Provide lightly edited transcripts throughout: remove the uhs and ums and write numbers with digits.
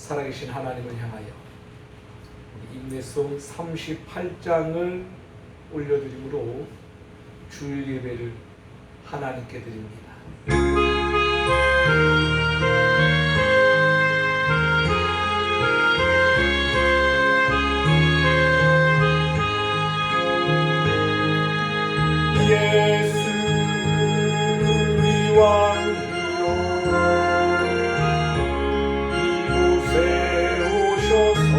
살아계신 하나님을 향하여 인내송 38장을 올려드림으로 주일 예배를 하나님께 드립니다. 예수 우리 왕이여 이곳에 오셔서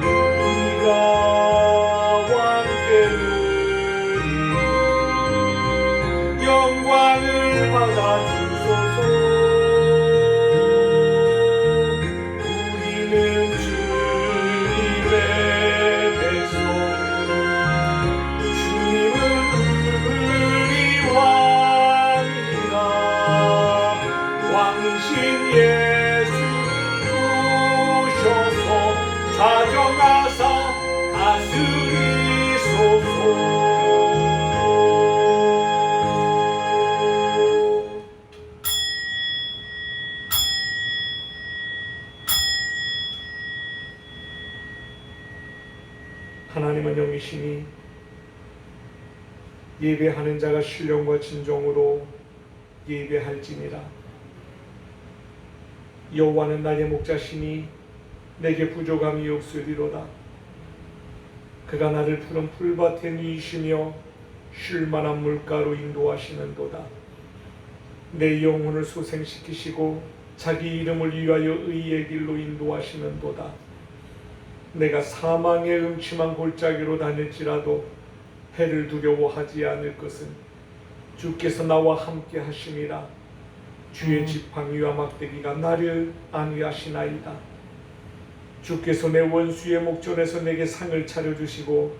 우리가 왕께 드린 영광을 받아주소서. 우리는 주님의 백성, 예수 오셔서 좌정하사 다스리소서. 하나님은 영이시니 예배하는 자가 신령과 진정으로 예배할지니라. 여호와는 나의 목자시니 내게 부족함이 없으리로다. 그가 나를 푸른 풀밭에 누이시며 쉴만한 물가로 인도하시는도다. 내 영혼을 소생시키시고 자기 이름을 위하여 의의 길로 인도하시는도다. 내가 사망의 음침한 골짜기로 다닐지라도 해를 두려워하지 않을 것은 주께서 나와 함께 하심이라. 주의 지팡이와 막대기가 나를 안위하시나이다. 주께서 내 원수의 목전에서 내게 상을 차려주시고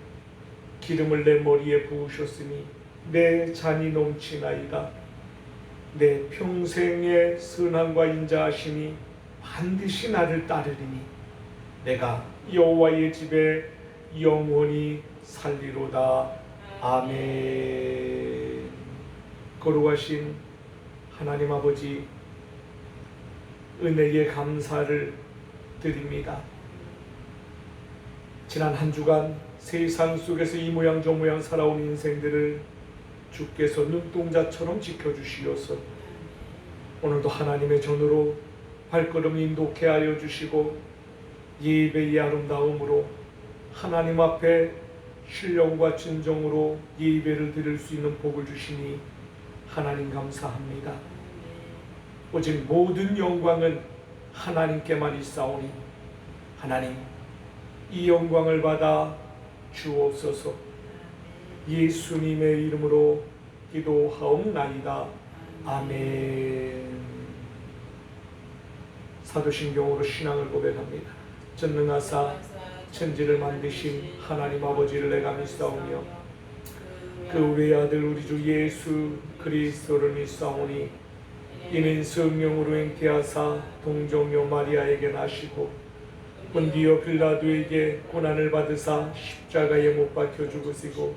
기름을 내 머리에 부으셨으니 내 잔이 넘치나이다. 내 평생의 선함과 인자하심이 반드시 나를 따르리니 내가 여호와의 집에 영원히 살리로다. 아멘. 거룩하신 하나님 아버지, 은혜에 감사를 드립니다. 지난 한 주간 세상 속에서 이 모양 저 모양 살아온 인생들을 주께서 눈동자처럼 지켜주시어서 오늘도 하나님의 전으로 발걸음 인도케 하여 주시고 예배의 아름다움으로 하나님 앞에 신령과 진정으로 예배를 드릴 수 있는 복을 주시니 하나님 감사합니다. 오직 모든 영광은 하나님께만 있사오니 하나님 이 영광을 받아 주옵소서. 예수님의 이름으로 기도하옵나이다. 아멘. 사도신경으로 신앙을 고백합니다. 전능하사 천지를 만드신 하나님 아버지를 내가 믿사오며 그 외아들 우리 주 예수 그리스도를 믿사오니 이는 성령으로 잉태하사 동정녀 마리아에게 나시고 본디오 빌라도에게 고난을 받으사 십자가에 못 박혀 죽으시고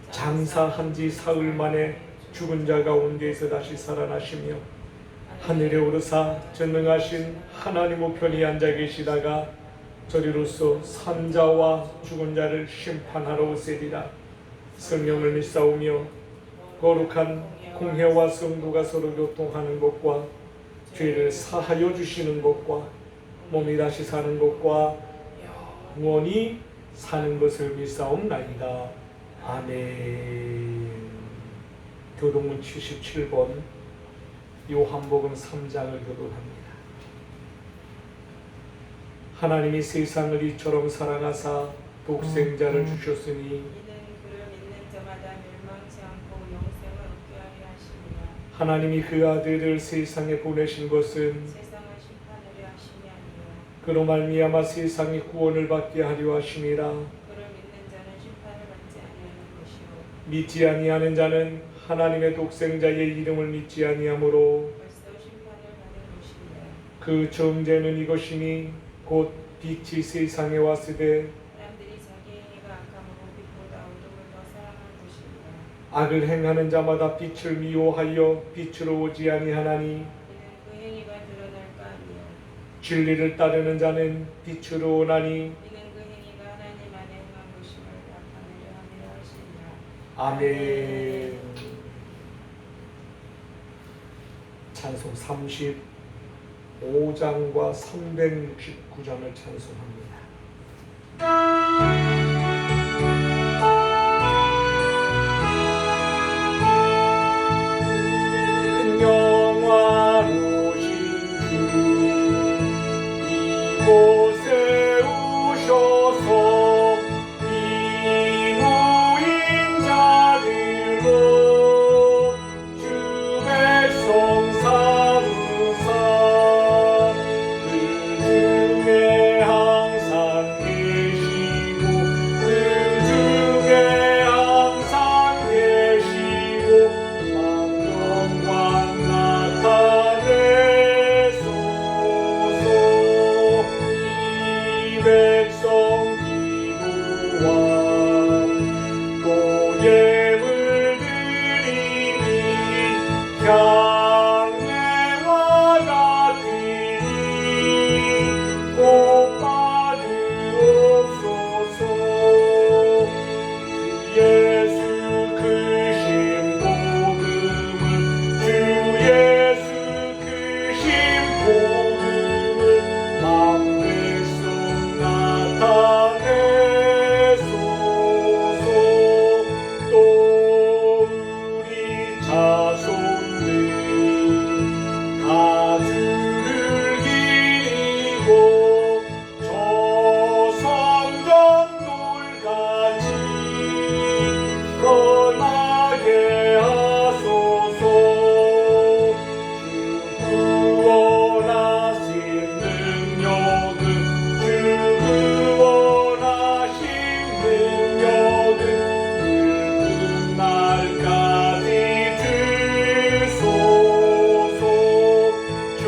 장사한 지 사흘 만에 죽은 자 가운데에서 다시 살아나시며 하늘에 오르사 전능하신 하나님 우편에 앉아 계시다가 저리로서 산자와 죽은 자를 심판하러 오시리라. 성령을 믿사오며 거룩한 공회와 성도가 서로 교통하는 것과 죄를 사하여 주시는 것과 몸이 다시 사는 것과 영원히 사는 것을 믿사옵나이다. 아멘. 교동문 77번 요한복음 3장을 교독합니다. 하나님이 세상을 이처럼 사랑하사 독생자를 주셨으니 하나님이 그 아들을 세상에 보내신 것은 그로 말미암아 세상이 구원을 받게 하려 하심이라. 믿지 아니하는 자는 하나님의 독생자의 이름을 믿지 아니하므로 그 정죄는 이것이니 곧 빛이 세상에 왔으되 악을 행하는 자마다 빛을 미워하여 빛으로 오지 아니하나니 진리를 따르는 자는 빛으로 오나니 이는 그 행위가 하나님 안에 행한 것임을 나타내려 함이라 하시니라. 아멘. 찬송 35장과 369장을 찬송합니다. 영화로우신 주 이곳에 오셔서 이무인 자들로 주 백성 삼으사 그 중에 항상 계시고 그 중에 항상 계시고 만명과 나타내소서. 이 백성 기도와 또 예물 드리니 향내와 같으니 곧 받으옵소서. 주 예수 크신 복음을 주 예수 크신 복음을 만 백성 나타내소서. 또 우리 자손들 다 주를 기리고 저 성전돌같이 떠나게 하소서. 주 구원하신 능력은 주 구원하신 능력은 늙은 날까지 주소서. 주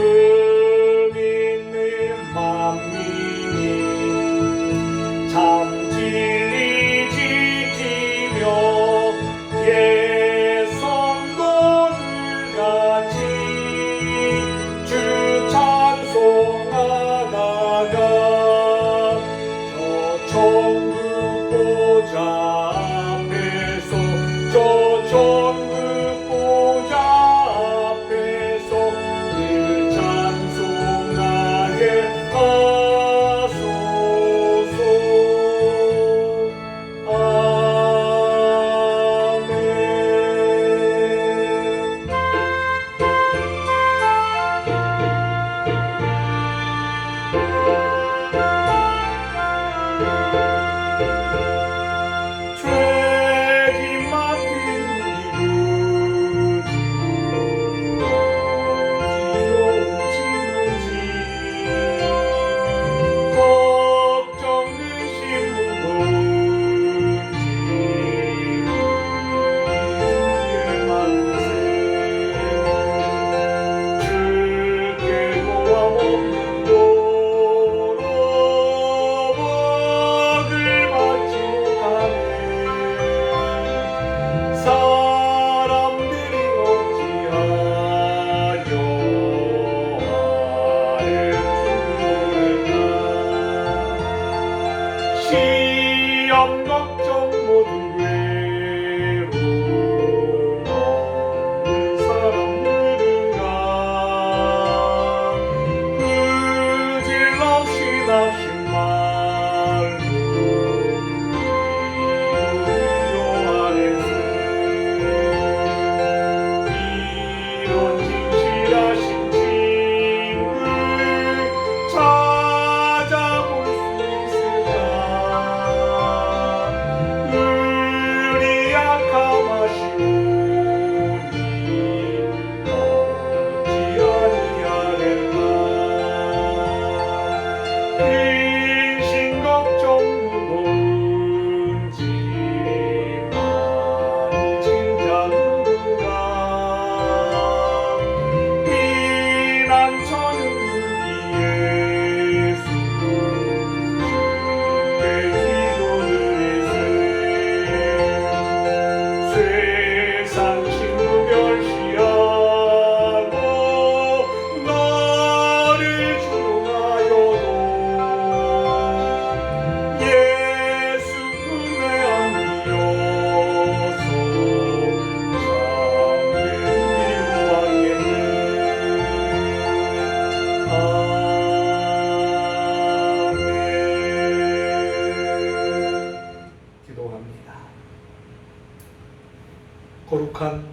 거룩한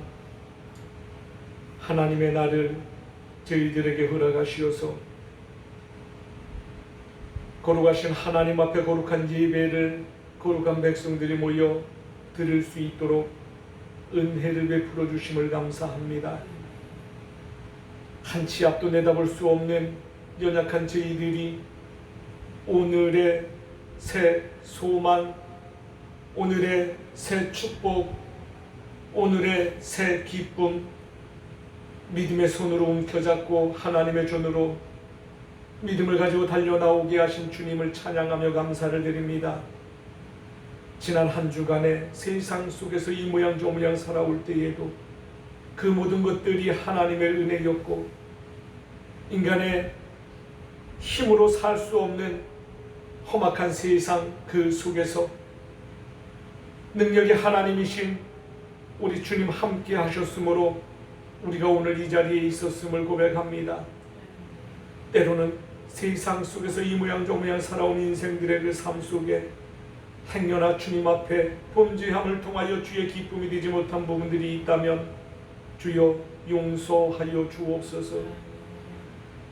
하나님의 날을 저희들에게 허락하시어서 거룩하신 하나님 앞에 거룩한 예배를 거룩한 백성들이 모여 드릴 수 있도록 은혜를 베풀어 주심을 감사합니다. 한치 앞도 내다볼 수 없는 연약한 저희들이 오늘의 새 소망, 오늘의 새 축복, 오늘의 새 기쁨, 믿음의 손으로 움켜잡고 하나님의 존으로 믿음을 가지고 달려나오게 하신 주님을 찬양하며 감사를 드립니다. 지난 한 주간의 세상 속에서 이 모양 저 모양 살아올 때에도 그 모든 것들이 하나님의 은혜였고 인간의 힘으로 살 수 없는 험악한 세상 그 속에서 능력이 하나님이신 우리 주님 함께 하셨으므로 우리가 오늘 이 자리에 있었음을 고백합니다. 때로는 세상 속에서 이 모양 저 모양 살아온 인생들의 그 삶 속에 행여나 주님 앞에 범죄함을 통하여 주의 기쁨이 되지 못한 부분들이 있다면 주여 용서하여 주옵소서.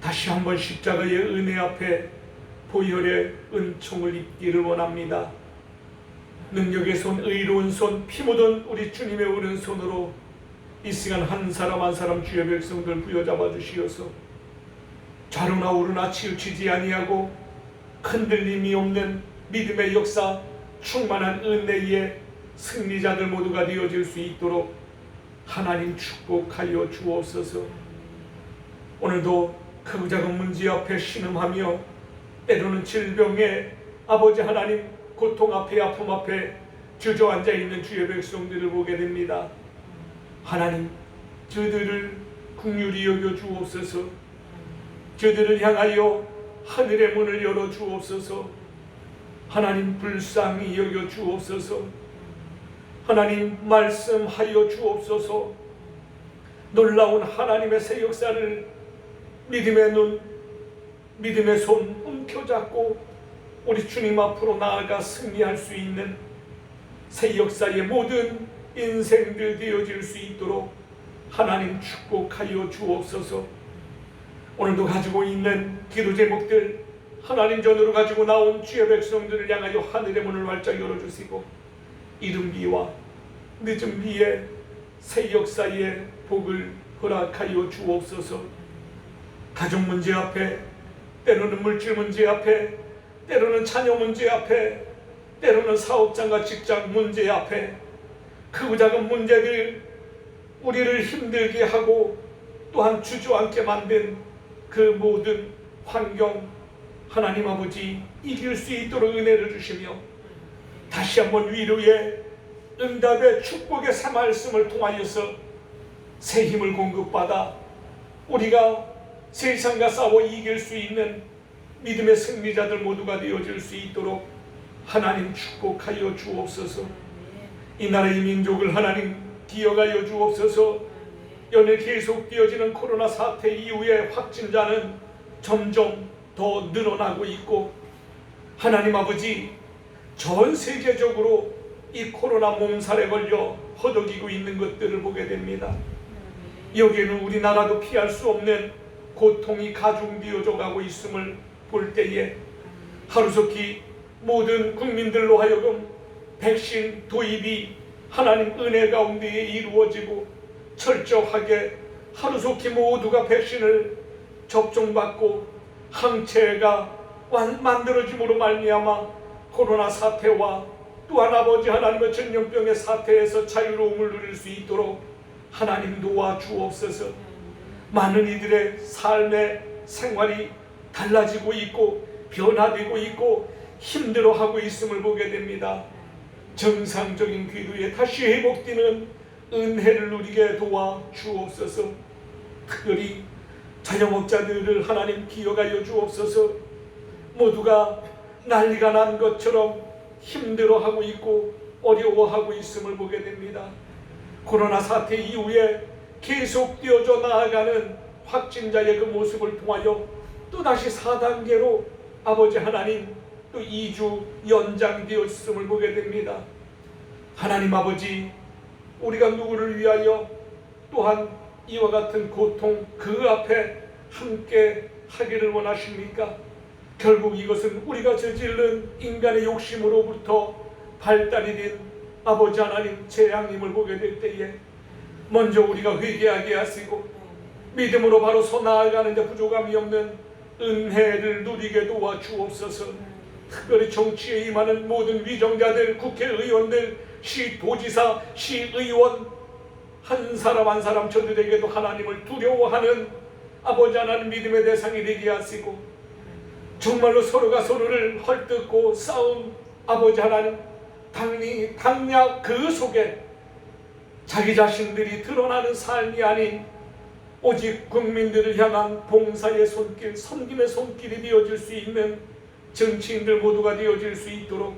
다시 한번 십자가의 은혜 앞에 보혈의 은총을 입기를 원합니다. 능력의 손, 의로운 손, 피 묻은 우리 주님의 오른손으로 이 시간 한 사람 한 사람 주의 백성들 부여잡아 주시어서 좌로나 우로나 치우치지 아니하고 흔들림이 없는 믿음의 역사, 충만한 은혜의 승리자들 모두가 되어질 수 있도록 하나님 축복하여 주옵소서. 오늘도 크고 작은 문제 앞에 신음하며 때로는 질병에 아버지 하나님 고통 앞에 아픔 앞에 주저앉아 있는 주의 백성들을 보게 됩니다. 하나님 저들을 긍휼히 여겨 주옵소서. 저들을 향하여 하늘의 문을 열어 주옵소서. 하나님 불쌍히 여겨 주옵소서. 하나님 말씀하여 주옵소서. 놀라운 하나님의 새 역사를 믿음의 눈, 믿음의 손 움켜잡고 우리 주님 앞으로 나아가 승리할 수 있는 새 역사의 모든 인생들 되어질 수 있도록 하나님 축복하여 주옵소서. 오늘도 가지고 있는 기도 제목들 하나님 전으로 가지고 나온 주의 백성들을 향하여 하늘의 문을 활짝 열어주시고 이른 비와 늦은 비에 새 역사의 복을 허락하여 주옵소서. 가족 문제 앞에, 때로는 물질 문제 앞에, 때로는 자녀 문제 앞에, 때로는 사업장과 직장 문제 앞에 크고 작은 문제들 우리를 힘들게 하고 또한 주저앉게 만든 그 모든 환경 하나님 아버지 이길 수 있도록 은혜를 주시며 다시 한번 위로의 응답의 축복의 새 말씀을 통하여서 새 힘을 공급받아 우리가 세상과 싸워 이길 수 있는 믿음의 승리자들 모두가 되어질 수 있도록 하나님 축복하여 주옵소서. 이 나라의 민족을 하나님 기억하여 주옵소서. 연일 계속되어지는 코로나 사태 이후에 확진자는 점점 더 늘어나고 있고 하나님 아버지 전 세계적으로 이 코로나 몸살에 걸려 허덕이고 있는 것들을 보게 됩니다. 여기에는 우리나라도 피할 수 없는 고통이 가중되어져 가고 있음을 볼 때에 하루속히 모든 국민들로 하여금 백신 도입이 하나님 은혜 가운데에 이루어지고 철저하게 하루속히 모두가 백신을 접종받고 항체가 만들어짐으로 말미암아 코로나 사태와 또한 아버지 하나님의 전염병의 사태에서 자유로움을 누릴 수 있도록 하나님 도와주옵소서. 많은 이들의 삶의 생활이 달라지고 있고 변화되고 있고 힘들어하고 있음을 보게 됩니다. 정상적인 기도에 다시 회복되는 은혜를 누리게 도와주옵소서. 특별히 자영업자들을 하나님 기억하여 주옵소서. 모두가 난리가 난 것처럼 힘들어하고 있고 어려워하고 있음을 보게 됩니다. 코로나 사태 이후에 계속되어져 나아가는 확진자의 그 모습을 통하여 또다시 4단계로 아버지 하나님 또 2주 연장되었음을 보게 됩니다. 하나님 아버지 우리가 누구를 위하여 또한 이와 같은 고통 그 앞에 함께 하기를 원하십니까? 결국 이것은 우리가 저지른 인간의 욕심으로부터 발달이 된 아버지 하나님 재앙님을 보게 될 때에 먼저 우리가 회개하게 하시고 믿음으로 바로 서 나아가는데 부족함이 없는 은혜를 누리게 도와주옵소서. 특별히 정치에 임하는 모든 위정자들, 국회의원들, 시도지사, 시의원 한 사람 한 사람 저들에게도 하나님을 두려워하는 아버지 하나님 믿음의 대상이 되게 하시고 정말로 서로가 서로를 헐뜯고 싸운 아버지 하나님 당약 그 속에 자기 자신들이 드러나는 삶이 아닌 오직 국민들을 향한 봉사의 손길, 섬김의 손길이 되어질 수 있는 정치인들 모두가 되어질 수 있도록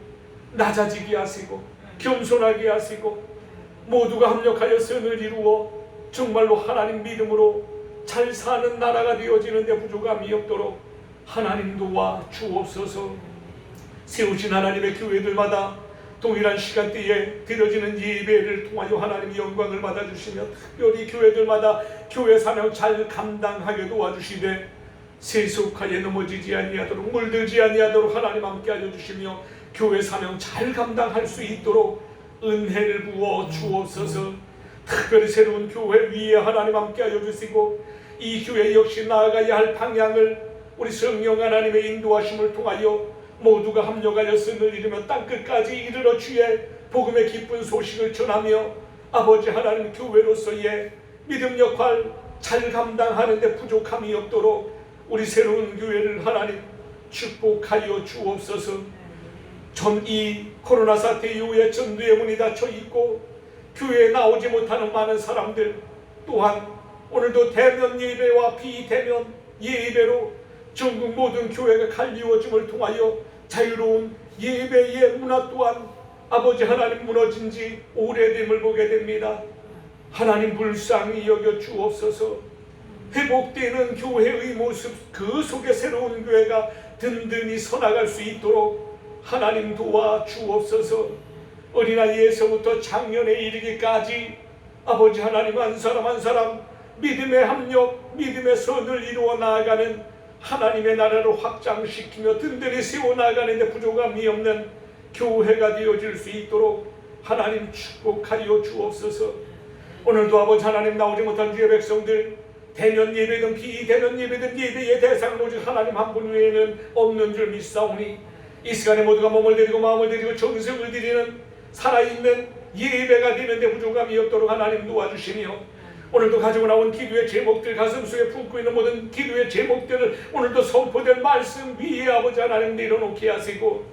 낮아지게 하시고 겸손하게 하시고 모두가 합력하여 선을 이루어 정말로 하나님 믿음으로 잘 사는 나라가 되어지는 데 부족함이 없도록 하나님 도와 주옵소서. 세우신 하나님의 교회들마다 동일한 시간대에 드려지는 예배를 통하여 하나님의 영광을 받아주시며 특별히 교회들마다 교회 사명 잘 감당하게 도와주시되 세속하에 넘어지지 아니하도록 물들지 아니하도록 하나님 함께하여 주시며 교회 사명 잘 감당할 수 있도록 은혜를 부어 주옵소서. 특별히 새로운 교회 위에 하나님 함께하여 주시고 이 교회 역시 나아가야 할 방향을 우리 성령 하나님의 인도하심을 통하여 모두가 합력하여 선을 이루며 땅끝까지 이르러 주의 복음의 기쁜 소식을 전하며 아버지 하나님 교회로서의 믿음 역할 잘 감당하는 데 부족함이 없도록 우리 새로운 교회를 하나님 축복하여 주옵소서. 전 이 코로나 사태 이후에 전도의 문이 닫혀 있고 교회에 나오지 못하는 많은 사람들 또한 오늘도 대면 예배와 비대면 예배로 전국 모든 교회가 갈리워짐을 통하여 자유로운 예배의 문화 또한 아버지 하나님 무너진 지 오래됨을 보게 됩니다. 하나님 불쌍히 여겨 주옵소서. 회복되는 교회의 모습 그 속에 새로운 교회가 든든히 서나갈 수 있도록 하나님 도와 주옵소서. 어린아이에서부터 장년에 이르기까지 아버지 하나님 한 사람 한 사람 믿음의 합력, 믿음의 선을 이루어 나아가는 하나님의 나라를 확장시키며 든든히 세워나가는 데 부족함이 없는 교회가 되어질 수 있도록 하나님 축복하여 주옵소서. 오늘도 아버지 하나님 나오지 못한 주의 백성들 대면 예배든 비대면 예배든 예배의 대상은 오직 하나님 한 분 외에는 없는 줄 믿사오니 이 시간에 모두가 몸을 드리고 마음을 드리고 정성을 드리는 살아있는 예배가 되는데 부족함이 없도록 하나님 도와주시며 오늘도 가지고 나온 기도의 제목들 가슴속에 품고 있는 모든 기도의 제목들을 오늘도 선포될 말씀 위에 아버지 하나님 내려놓게 하시고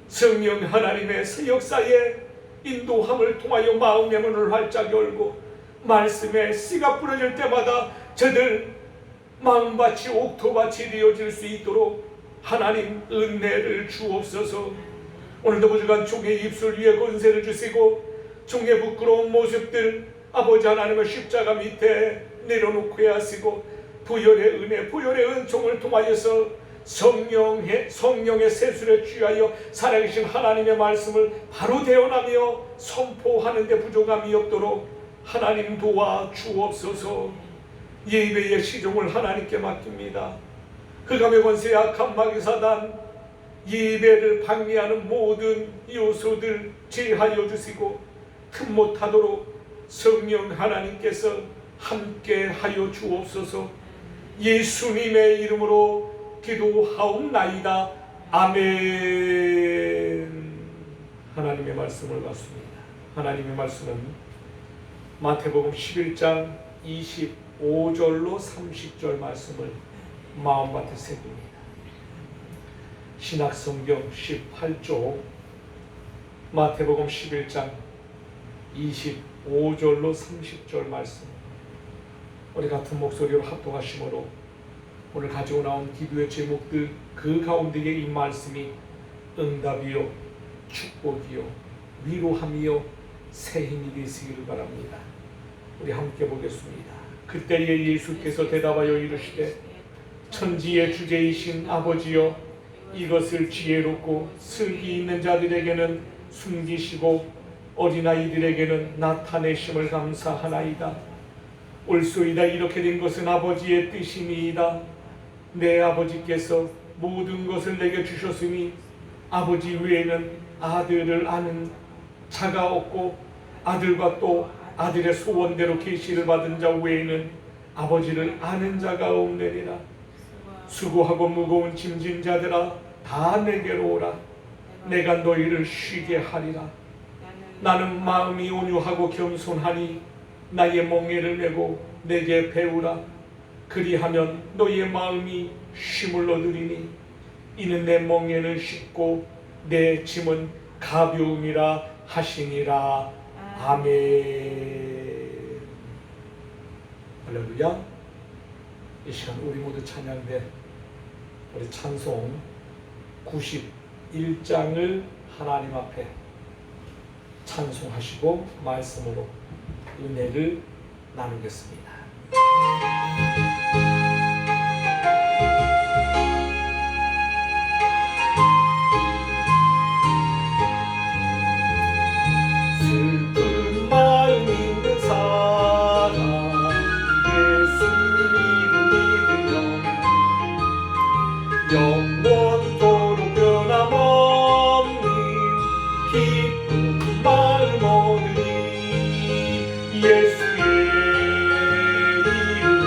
성령 하나님의 새 역사에 인도함을 통하여 마음의 문을 활짝 열고 말씀에 씨가 뿌려질 때마다 저들 마음밭이 옥토밭이 되어질 수 있도록 하나님 은혜를 주옵소서. 오늘도 부족한 종의 입술 위에 권세를 주시고 종의 부끄러운 모습들 아버지 하나님의 십자가 밑에 내려놓게 하시고 부혈의 은혜 부혈의 은총을 통하여서 성령의 세술에 취하여 살아계신 하나님의 말씀을 바로 대언하며 선포하는 데 부족함이 없도록 하나님 도와 주옵소서. 예배의 시종을 하나님께 맡깁니다. 흑암의 권세 악한 마귀사단 예배를 방해하는 모든 요소들 제하여 주시고 흠 못하도록 성령 하나님께서 함께하여 주옵소서. 예수님의 이름으로 기도하옵나이다. 아멘. 하나님의 말씀을 받습니다. 하나님의 말씀은 마태복음 11장 25절로 30절 말씀을 마음밭에 새깁니다. 신약성경 18조 마태복음 11장 25절로 30절 말씀 우리 같은 목소리로 합독하심으로 오늘 가지고 나온 기도의 제목들 그 가운데에 이 말씀이 응답이요 축복이요 위로함이요 새 힘이 되시기를 바랍니다. 우리 함께 보겠습니다. 그때에 예수께서 대답하여 이르시되 천지의 주제이신 아버지여 이것을 지혜롭고 슬기 있는 자들에게는 숨기시고 어린아이들에게는 나타내심을 감사하나이다. 옳소이다. 이렇게 된 것은 아버지의 뜻이니이다. 내 아버지께서 모든 것을 내게 주셨으니 아버지 외에는 아들을 아는 자가 없고 아들과 또 아들의 소원대로 계시를 받은 자 외에는 아버지를 아는 자가 없느니라. 수고하고 무거운 짐진 자들아 다 내게로 오라. 내가 너희를 쉬게 하리라. 나는 마음이 온유하고 겸손하니 나의 멍에를 메고 내게 배우라. 그리하면 너희의 마음이 쉼을 얻으리니 이는 내 멍에는 쉽고 내 짐은 가벼움이라 하시니라. 아멘. 할렐루야. 이 시간 우리 모두 찬양대 우리 찬송 91장을 하나님 앞에 찬송하시고 말씀으로 은혜를 나누겠습니다. 슬픈 마음 있는 사람 예수 이름 믿으면 영원토록 변함없는 기쁜 마음 얻으리. 예수의 이름은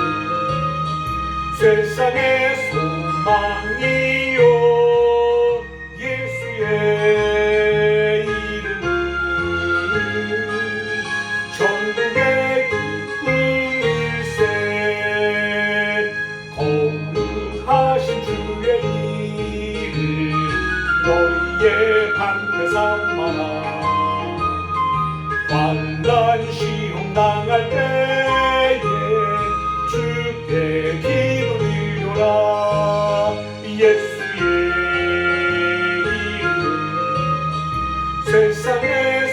세상의 소망이요. 예수의 이름은 전국의 기쁜 일세. 거룩하신 주의 이름 너희의 방패 삼아라. 환난 시험 당할 때에 주께 기도드려라. 예수의 이름은 세상의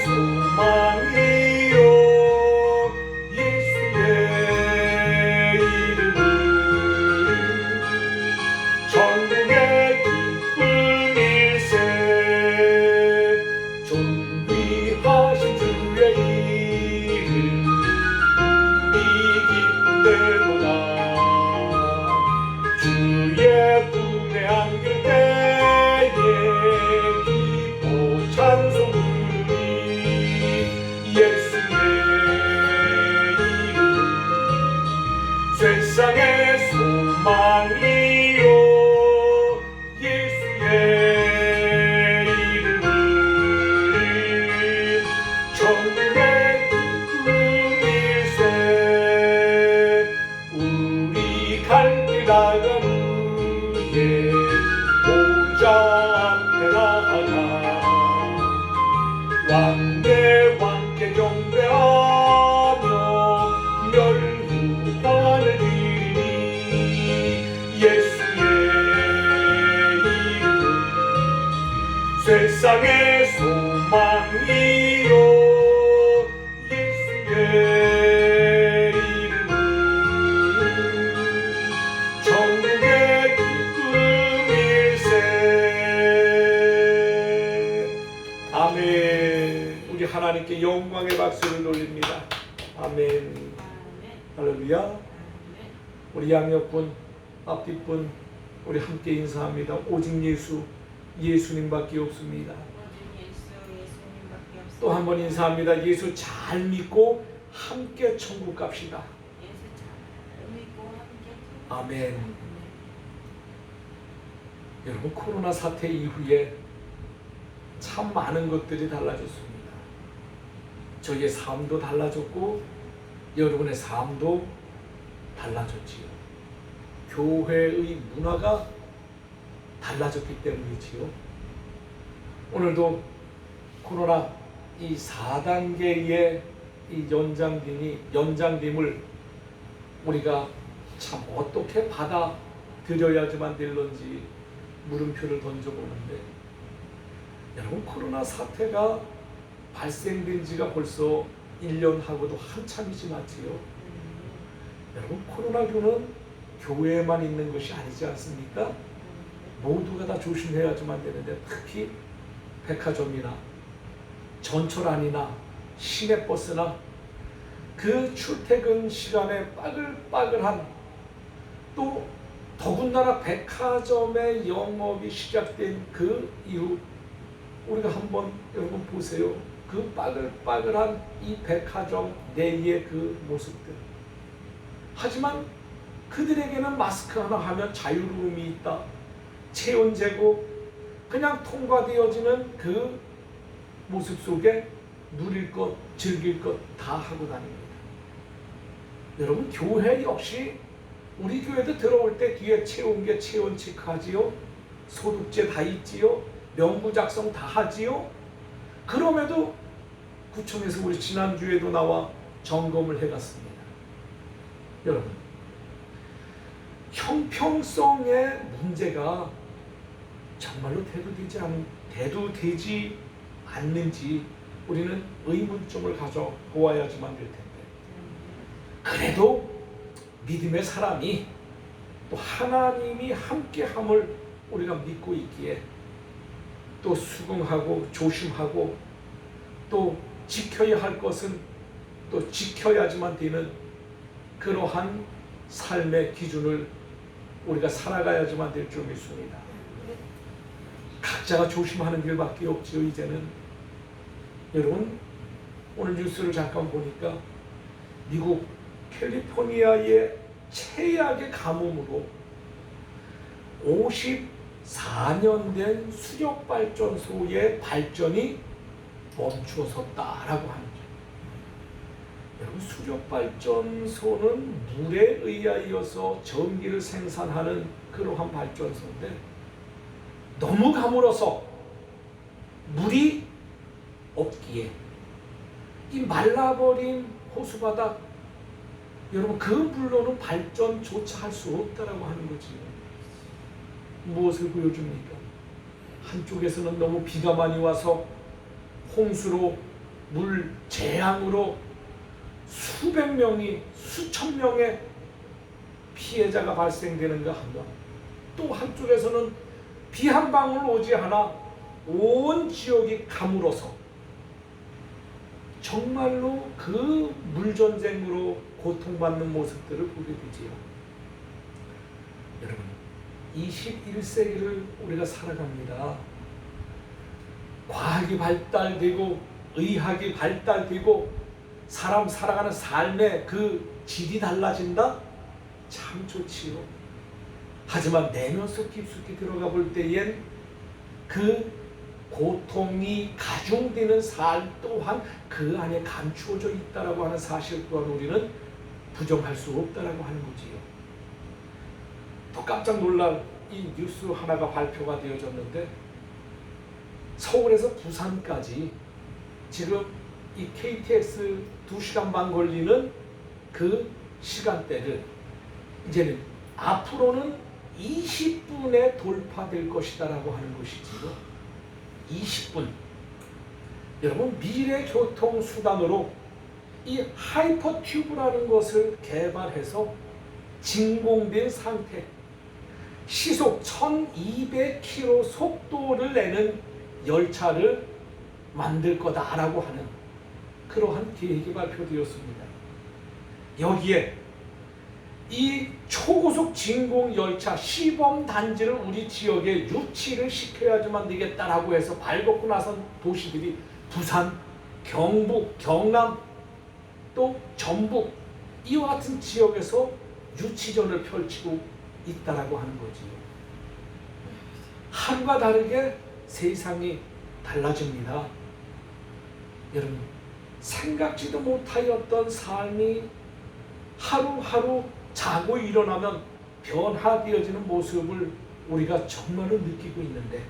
소망이요. 예수의 이름은 전국의 기쁜 일세. 존귀하신 주의 이름 우리 기쁨되도다. 주의 품에 안길 때에 기뻐 찬송 부르니. 예수의 이름 세상의 소망이요. 예수의 이름은 전국의 기쁜 일세. 우리 갈 길 나간 후에 보좌 앞에 나아가 왕의 왕께 경배하며 멸류관을 드리니. 예수의 이름은 세상의 소망이요. 예수의 이름은 전국의 기쁜 일세. 아멘. 우리 하나님께 영광의 박수를 돌립니다. 아멘. 할렐루야. 우리 양옆분 앞뒷분 우리 함께 인사합니다. 오직 예수 예수님밖에 없습니다. 또 한 번 인사합니다. 예수 잘 믿고 함께 천국 갑시다. 아멘. 여러분 코로나 사태 이후에 참 많은 것들이 달라졌습니다. 저희의 삶도 달라졌고 여러분의 삶도 달라졌지요. 교회의 문화가 달라졌기 때문이지요. 오늘도 코로나 이 4단계의 이 연장됨을 우리가 참 어떻게 받아들여야지만 될런지 물음표를 던져보는데, 여러분 코로나 사태가 발생된 지가 벌써 1년하고도 한참이 지났지요. 여러분 코로나19는 교회에만 있는 것이 아니지 않습니까? 모두가 다 조심해야지만 되는데, 특히 백화점이나 전철안이나 시내버스나 그 출퇴근 시간에 빠글빠글한, 또 더군다나 백화점의 영업이 시작된 그 이후 우리가 한번 여러분 보세요. 그 빠글빠글한 이 백화점 내의 그 모습들. 하지만 그들에게는 마스크 하나 하면 자유로움이 있다. 체온 제고 그냥 통과되어지는 그 모습 속에 누릴 것, 즐길 것 다 하고 다닙니다. 여러분, 교회 역시 우리 교회도 들어올 때 뒤에 체온계 체온 체크하지요. 소독제 다 있지요. 명부 작성 다 하지요. 그럼에도 구청에서 우리 지난주에도 나와 점검을 해갔습니다. 여러분, 형평성의 문제가 정말로 대두되지 않는지 우리는 의문점을 가져보아야지만 될 텐데, 그래도 믿음의 사람이 또 하나님이 함께함을 우리가 믿고 있기에 또 수긍하고 조심하고 또 지켜야 할 것은 또 지켜야지만 되는 그러한 삶의 기준을 우리가 살아가야지만 될 줄 믿습니다. 각자가 조심하는 길밖에 없지요. 이제는 여러분, 오늘 뉴스를 잠깐 보니까 미국 캘리포니아의 최악의 가뭄으로 54년 된 수력발전소의 발전이 멈추어섰다라고 합니다. 여러분, 수력발전소는 물에 의하여서 전기를 생산하는 그러한 발전소인데 너무 가물어서 물이 없기에 이 말라버린 호수바닥, 여러분 그 물로는 발전조차 할 수 없다라고 하는 거지. 무엇을 보여줍니까? 한쪽에서는 너무 비가 많이 와서 홍수로 물 재앙으로 수백 명이 수천 명의 피해자가 발생되는가 하면, 또 한쪽에서는 비 한 방울 오지 않아 온 지역이 가물어서 정말로 그 물전쟁으로 고통받는 모습들을 보게 되지요. 여러분, 21세기를 우리가 살아갑니다. 과학이 발달되고 의학이 발달되고 사람 살아가는 삶의 그 질이 달라진다? 참 좋지요. 하지만 내면서 깊숙이 들어가 볼 때엔 그 고통이 가중되는 삶 또한 그 안에 감추어져 있다라고 하는 사실 또한 우리는 부정할 수 없다라고 하는 거지요. 또 깜짝 놀랄 이 뉴스 하나가 발표가 되어졌는데, 서울에서 부산까지 지금 이 KTX 2시간 반 걸리는 그 시간대를 이제는 앞으로는 20분에 돌파될 것이다라고 하는 것이지요. 20분. 여러분, 미래 교통 수단으로 이 하이퍼 튜브라는 것을 개발해서 진공된 상태, 시속 1200km 속도를 내는 열차를 만들 거다라고 하는 그러한 계획이 발표되었습니다. 여기에 이 초고속 진공 열차 시범 단지를 우리 지역에 유치를 시켜야지만 되겠다라고 해서 발벗고 나선 도시들이 부산, 경북, 경남, 또 전북 이와 같은 지역에서 유치전을 펼치고 있다라고 하는 거지요. 하루가 다르게 세상이 달라집니다. 여러분, 생각지도 못하였던 삶이 하루하루 자고 일어나면 변화되어지는 모습을 우리가 정말로 느끼고 있는데,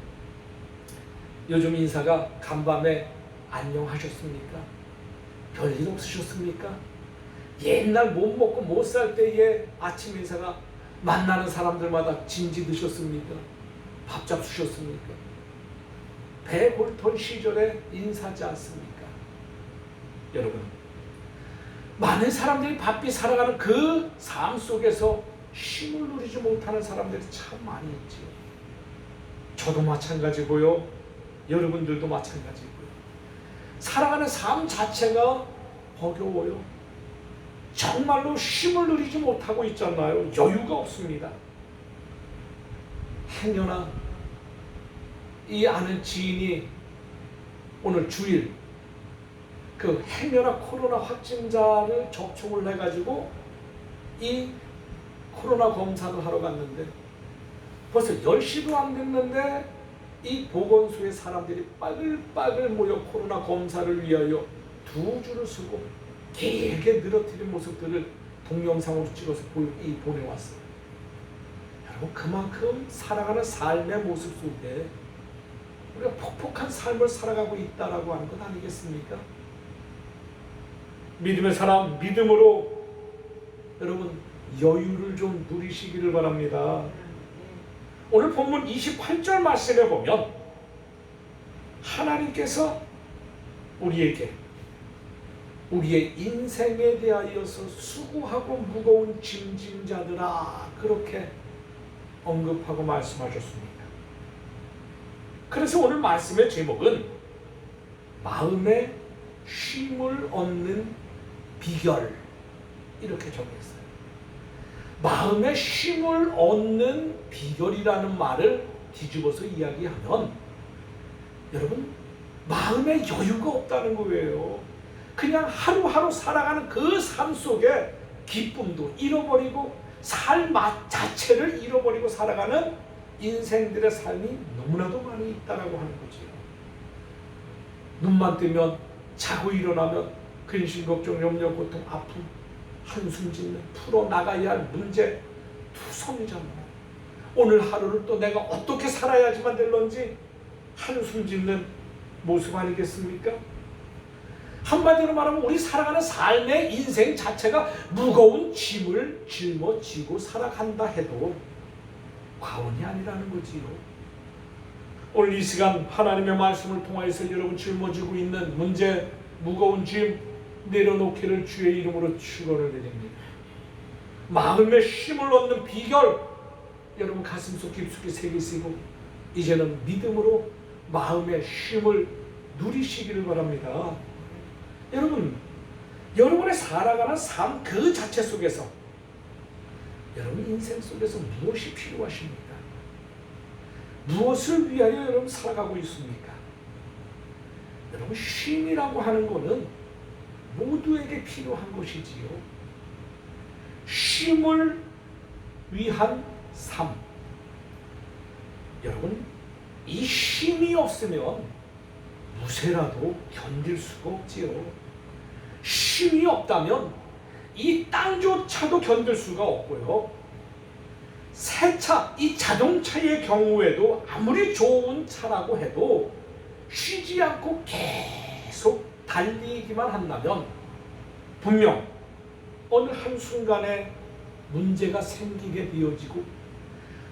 요즘 인사가 간밤에 안녕하셨습니까? 별일 없으셨습니까? 옛날 못 먹고 못 살 때의 아침 인사가 만나는 사람들마다 진지 드셨습니까? 밥 잡수셨습니까? 배 홀턴 시절에 인사하지 않습니까? 여러분, 많은 사람들이 바삐 살아가는 그 삶 속에서 쉼을 누리지 못하는 사람들이 참 많이 있지요. 저도 마찬가지고요. 여러분들도 마찬가지고요. 살아가는 삶 자체가 버거워요. 정말로 쉼을 누리지 못하고 있잖아요. 여유가 없습니다. 행여나 이 아는 지인이 오늘 주일 그 행여나 코로나 확진자를 접촉을 해가지고 이 코로나 검사를 하러 갔는데 벌써 10시도 안 됐는데 이 보건소에 사람들이 빠글빠글 모여 코로나 검사를 위하여 두 줄을 서고 길게 늘어뜨린 모습들을 동영상으로 찍어서 보내왔어요. 여러분, 그만큼 살아가는 삶의 모습 속에 우리가 폭폭한 삶을 살아가고 있다라고 하는 것 아니겠습니까? 믿음의 사람, 믿음으로 여러분 여유를 좀 누리시기를 바랍니다. 오늘 본문 28절 말씀에 보면 하나님께서 우리에게 우리의 인생에 대하여서 수고하고 무거운 짐진 자들아 그렇게 언급하고 말씀하셨습니다. 그래서 오늘 말씀의 제목은 마음의 쉼을 얻는 비결 이렇게 정했어요. 마음의 쉼을 얻는 비결이라는 말을 뒤집어서 이야기하면 여러분 마음의 여유가 없다는 거예요. 그냥 하루하루 살아가는 그 삶 속에 기쁨도 잃어버리고 삶 자체를 잃어버리고 살아가는 인생들의 삶이 너무나도 많이 있다라고 하는 거죠. 눈만 뜨면 자고 일어나면 근심, 걱정, 염려, 고통, 아픔, 한숨 짓는 풀어나가야 할 문제 투성이잖아요. 오늘 하루를 또 내가 어떻게 살아야지만 될런지 한숨 짓는 모습 아니겠습니까? 한마디로 말하면 우리 살아가는 삶의 인생 자체가 무거운 짐을 짊어지고 살아간다 해도 과언이 아니라는 거지요. 오늘 이 시간 하나님의 말씀을 통하여서 여러분 짊어지고 있는 문제, 무거운 짐 내려놓기를 주의 이름으로 축원을 드립니다. 마음의 쉼을 얻는 비결 여러분 가슴속 깊숙이 새기시고 이제는 믿음으로 마음의 쉼을 누리시기를 바랍니다. 여러분, 여러분의 살아가는 삶 그 자체 속에서 여러분 인생 속에서 무엇이 필요하십니까? 무엇을 위하여 여러분 살아가고 있습니까? 여러분 쉼이라고 하는 것은 모두에게 필요한 것이지요. 쉼을 위한 삶. 여러분 이 쉼이 없으면 무쇠라도 견딜 수가 없지요. 쉼이 없다면 이 땅조차도 견딜 수가 없고요. 새 차, 이 자동차의 경우에도 아무리 좋은 차라고 해도 쉬지 않고 계속 달리기만 한다면 분명 어느 한순간에 문제가 생기게 되어지고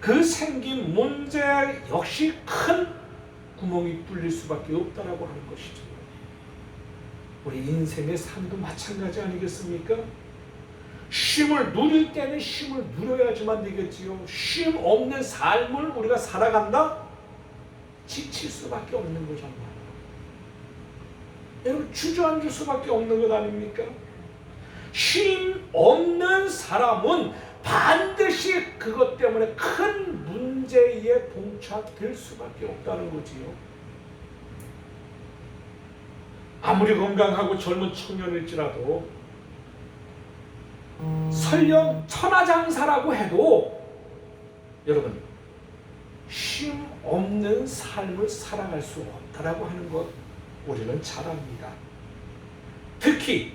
그 생긴 문제 역시 큰 구멍이 뚫릴 수밖에 없다라고 하는 것이죠. 우리 인생의 삶도 마찬가지 아니겠습니까? 쉼을 누릴 때는 쉼을 누려야지만 되겠지요. 쉼 없는 삶을 우리가 살아간다? 지칠 수밖에 없는 거잖아요. 여러분 주저앉을 수밖에 없는 것 아닙니까? 쉼 없는 사람은 반드시 그것 때문에 큰 문제에 봉착될 수밖에 없다는 거지요. 아무리 건강하고 젊은 청년일지라도 설령 천하장사라고 해도 여러분 쉼 없는 삶을 살아갈 수 없다라고 하는 것 우리는 잘 압니다. 특히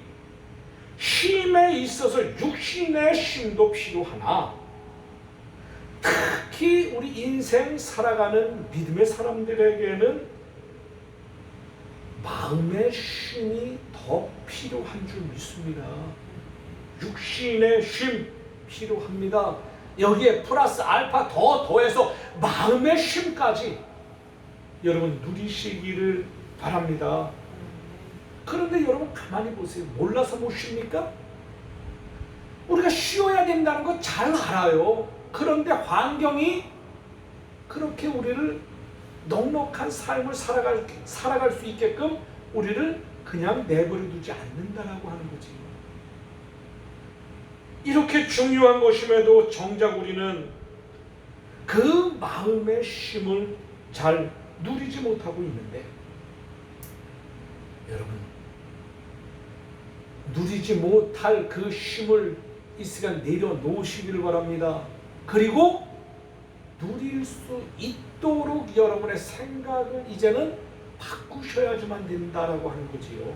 쉼에 있어서 육신의 쉼도 필요하나 특히 우리 인생 살아가는 믿음의 사람들에게는 마음의 쉼이 더 필요한 줄 믿습니다. 육신의 쉼 필요합니다. 여기에 플러스 알파 더해서 마음의 쉼까지 여러분 누리시기를 바랍니다. 그런데 여러분 가만히 보세요. 몰라서 못 쉽니까? 우리가 쉬어야 된다는 거 잘 알아요. 그런데 환경이 그렇게 우리를 넉넉한 삶을 살아갈 수 있게끔 우리를 그냥 내버려 두지 않는다라고 하는 거지. 이렇게 중요한 것임에도 정작 우리는 그 마음의 쉼을 잘 누리지 못하고 있는데, 여러분, 누리지 못할 그 쉼을 이 시간 내려놓으시기를 바랍니다. 그리고 누릴 수 있도록 여러분의 생각을 이제는 바꾸셔야지만 된다라고 하는 거지요.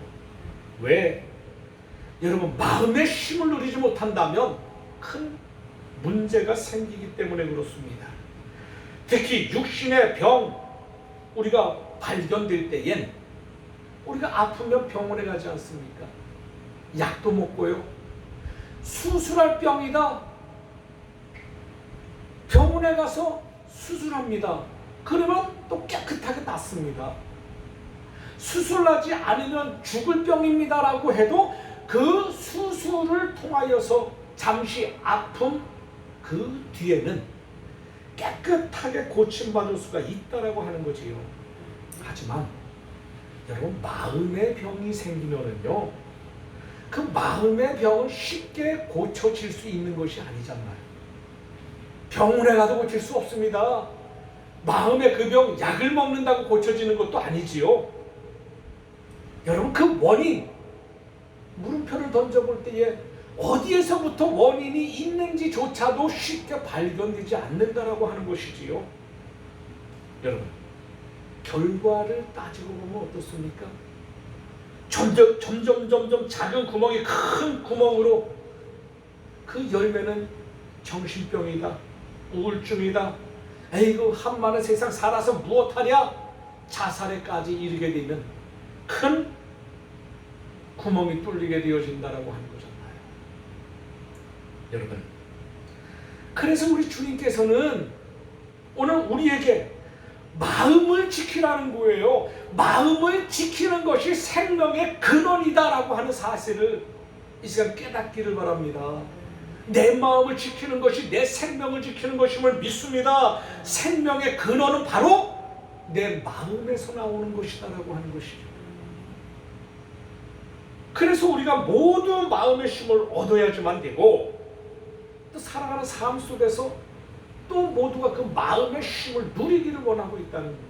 왜? 여러분, 마음의 쉼을 누리지 못한다면 큰 문제가 생기기 때문에 그렇습니다. 특히 육신의 병, 우리가 발견될 때엔 우리가 아프면 병원에 가지 않습니까? 약도 먹고요. 수술할 병이다, 병원에 가서 수술합니다. 그러면 또 깨끗하게 낫습니다. 수술하지 않으면 죽을 병입니다라고 해도 그 수술을 통하여서 잠시 아픔 그 뒤에는 깨끗하게 고침받을 수가 있다라고 하는 거지요. 하지만 여러분, 마음의 병이 생기면은요, 그 마음의 병은 쉽게 고쳐질 수 있는 것이 아니잖아요. 병원에 가도 고칠 수 없습니다. 마음의 그 병 약을 먹는다고 고쳐지는 것도 아니지요. 여러분, 그 원인, 물음표를 던져볼 때에 어디에서부터 원인이 있는지조차도 쉽게 발견되지 않는다라고 하는 것이지요. 여러분, 결과를 따지고 보면 어떻습니까? 점점 작은 구멍이 큰 구멍으로, 그 열매는 정신병이다, 우울증이다, 에이구 한마는 세상 살아서 무엇하냐, 자살에까지 이르게 되는 큰 구멍이 뚫리게 되어진다라고 하는 거잖아요. 여러분, 그래서 우리 주님께서는 오늘 우리에게 마음을 지키라는 거예요. 마음을 지키는 것이 생명의 근원이다라고 하는 사실을 이 시간 깨닫기를 바랍니다. 내 마음을 지키는 것이 내 생명을 지키는 것임을 믿습니다. 생명의 근원은 바로 내 마음에서 나오는 것이다라고 하는 것이죠. 그래서 우리가 모두 마음의 쉼을 얻어야지만 되고, 또 살아가는 삶 속에서 또 모두가 그 마음의 쉼을 누리기를 원하고 있다는 거예요.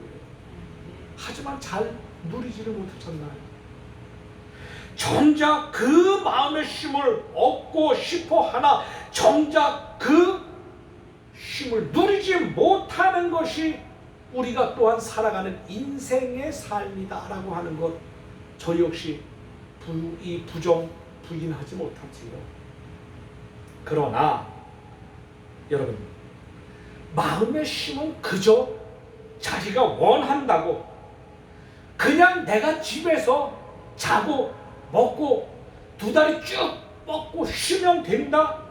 하지만 잘 누리지를 못하잖아요. 정작 그 마음의 쉼을 얻고 싶어 하나 정작 그 쉼을 누리지 못하는 것이 우리가 또한 살아가는 인생의 삶이다라고 하는 것, 저 역시 부인하지 못하지요. 그러나 여러분, 마음의 쉼은 그저 자기가 원한다고 그냥 내가 집에서 자고 먹고 두 다리 쭉 뻗고 쉬면 된다?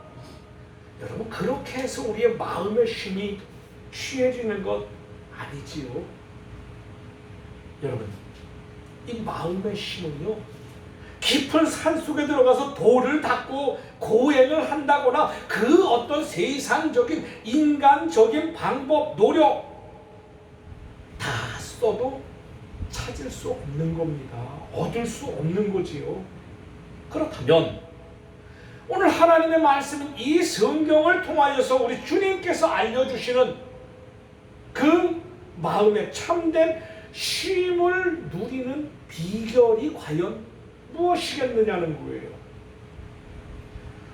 여러분, 그렇게 해서 우리의 마음의 쉼이 취해지는 것 아니지요. 여러분, 이 마음의 쉼은요, 깊은 산속에 들어가서 돌을 닦고 고행을 한다거나 그 어떤 세상적인 인간적인 방법, 노력 다 써도 찾을 수 없는 겁니다. 얻을 수 없는 거지요. 그렇다면 오늘 하나님의 말씀인 이 성경을 통하여서 우리 주님께서 알려주시는 그 마음의 참된 쉼을 누리는 비결이 과연 무엇이겠느냐는 거예요.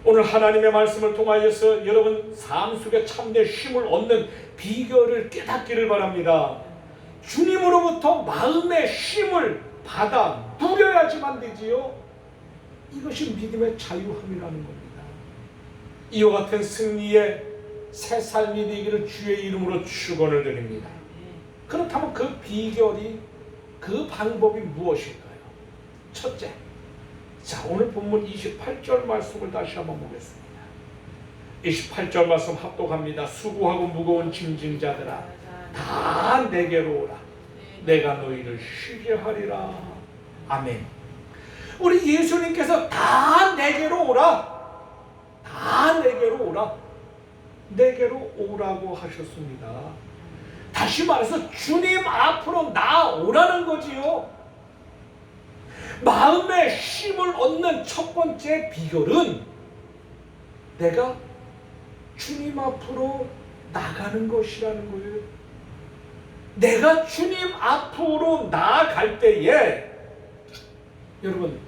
오늘 하나님의 말씀을 통하여서 여러분 삶 속에 참된 쉼을 얻는 비결을 깨닫기를 바랍니다. 주님으로부터 마음의 쉼을 받아 누려야지만 되지요. 이것이 믿음의 자유함이라는 겁니다. 이와 같은 승리의 새 삶이 되기를 주의 이름으로 축원을 드립니다. 그렇다면 그 비결이, 그 방법이 무엇일까요? 첫째, 자, 오늘 본문 28절 말씀을 다시 한번 보겠습니다. 28절 말씀 합독합니다. 수고하고 무거운 짐진 자들아, 다 내게로 오라. 내가 너희를 쉬게 하리라. 아멘. 우리 예수님께서 다 내게로 오라, 다 내게로 오라, 내게로 오라고 하셨습니다. 다시 말해서 주님 앞으로 나오라는 거지요. 마음의 쉼을 얻는 첫 번째 비결은 내가 주님 앞으로 나가는 것이라는 거예요. 내가 주님 앞으로 나아갈 때에 여러분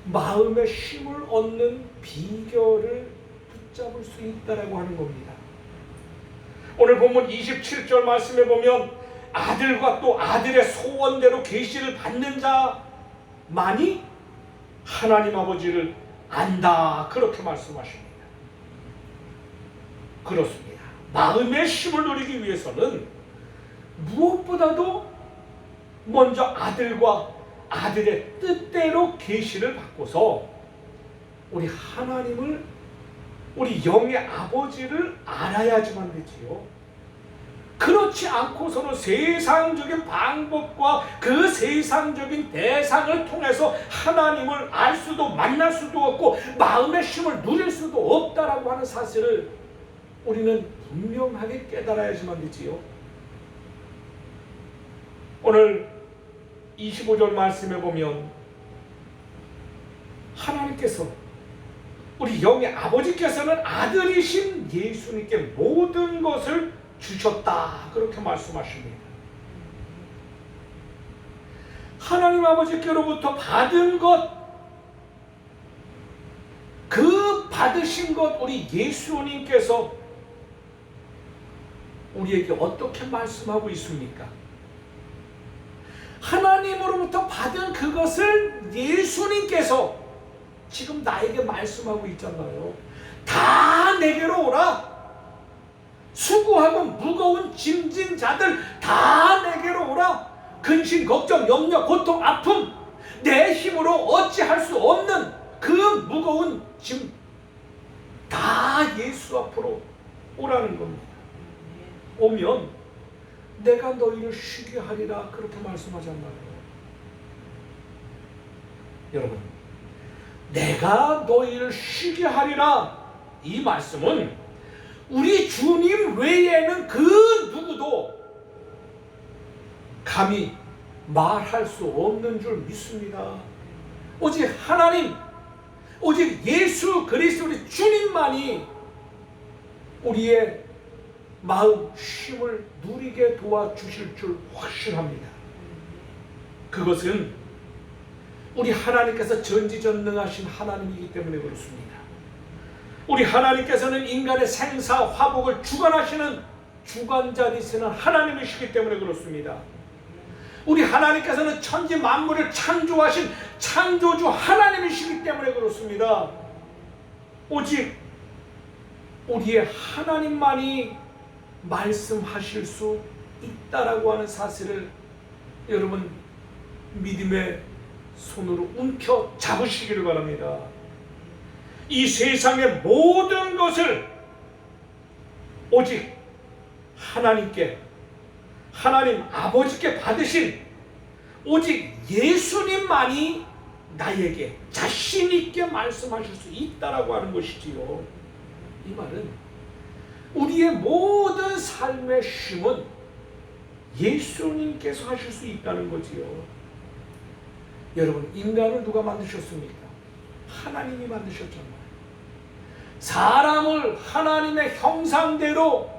마음의 쉼을 얻는 비결을 붙잡을 수 있다라고 하는 겁니다. 오늘 본문 27절 말씀에 보면 아들과 또 아들의 소원대로 계시를 받는 자만이 하나님 아버지를 안다, 그렇게 말씀하십니다. 그렇습니다. 마음의 쉼을 누리기 위해서는 무엇보다도 먼저 아들과 아들의 뜻대로 계시를 받고서 우리 하나님을, 우리 영의 아버지를 알아야지만 되지요. 그렇지 않고서는 세상적인 방법과 그 세상적인 대상을 통해서 하나님을 알 수도 만날 수도 없고 마음의 쉼을 누릴 수도 없다라고 하는 사실을 우리는 분명하게 깨달아야지만 되지요. 오늘 25절 말씀에 보면 하나님께서, 우리 영의 아버지께서는 아들이신 예수님께 모든 것을 주셨다, 그렇게 말씀하십니다. 하나님 아버지께로부터 받은 것, 그 받으신 것 우리 예수님께서 우리에게 어떻게 말씀하고 있습니까? 하나님으로부터 받은 그것을 예수님께서 지금 나에게 말씀하고 있잖아요. 다 내게로 오라. 수고하고 무거운 짐진 자들 다 내게로 오라. 근심, 걱정, 염려, 고통, 아픔, 내 힘으로 어찌할 수 없는 그 무거운 짐 다 예수 앞으로 오라는 겁니다. 오면 내가 너희를 쉬게 하리라, 그렇게 말씀하잖아요. 여러분, 내가 너희를 쉬게 하리라, 이 말씀은 우리 주님 외에는 그 누구도 감히 말할 수 없는 줄 믿습니다. 오직 하나님, 오직 예수 그리스도 우리 주님만이 우리의 마음 쉼을 누리게 도와주실 줄 확신합니다. 그것은 우리 하나님께서 전지전능하신 하나님이기 때문에 그렇습니다. 우리 하나님께서는 인간의 생사 화복을 주관하시는 주관자 되시는 하나님이시기 때문에 그렇습니다. 우리 하나님께서는 천지 만물을 창조하신 창조주 하나님이시기 때문에 그렇습니다. 오직 우리의 하나님만이 말씀하실 수 있다라고 하는 사실을 여러분 믿음의 손으로 움켜 잡으시기를 바랍니다. 이 세상의 모든 것을 오직 하나님께, 하나님 아버지께 받으신 오직 예수님만이 나에게 자신 있게 말씀하실 수 있다라고 하는 것이지요. 이 말은 우리의 모든 삶의 쉼은 예수님께서 하실 수 있다는 거지요. 여러분, 인간을 누가 만드셨습니까? 하나님이 만드셨잖아요. 사람을 하나님의 형상대로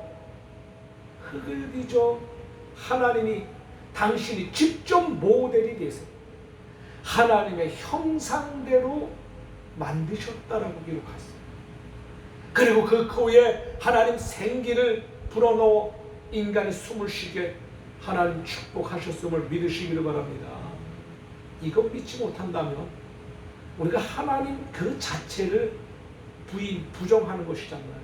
흙을 빚어 하나님이, 당신이 직접 모델이 돼서 하나님의 형상대로 만드셨다라고 기록했어요. 그리고 그 후에 하나님 생기를 불어넣어 인간이 숨을 쉬게 하나님 축복하셨음을 믿으시기를 바랍니다. 이것 믿지 못한다면 우리가 하나님 그 자체를 부정하는 것이잖아요.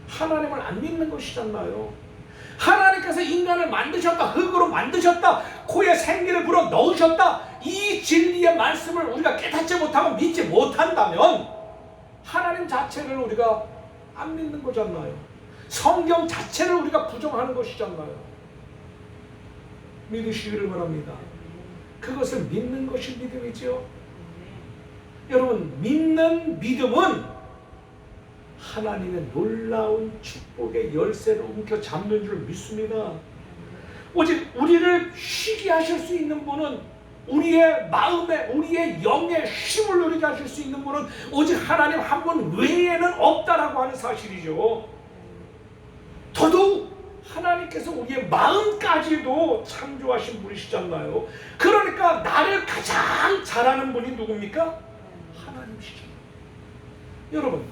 하나님을 안 믿는 것이잖아요. 하나님께서 인간을 만드셨다, 흙으로 만드셨다, 코에 생기를 불어 넣으셨다, 이 진리의 말씀을 우리가 깨닫지 못하고 믿지 못한다면 하나님 자체를 우리가 안 믿는 거잖아요. 성경 자체를 우리가 부정하는 것이잖아요. 믿으시기를 바랍니다. 그것을 믿는 것이 믿음이지요. 여러분, 믿는 믿음은 하나님의 놀라운 축복의 열쇠를 움켜잡는 줄 믿습니다. 오직 우리를 쉬게 하실 수 있는 분은 우리의 마음에 우리의 영에 힘을 누리게 하실 수 있는 분은 오직 하나님 한 분 외에는 없다라고 하는 사실이죠. 더더욱 하나님께서 우리의 마음까지도 창조하신 분이시잖아요. 그러니까 나를 가장 잘하는 분이 누굽니까? 하나님이시죠. 여러분,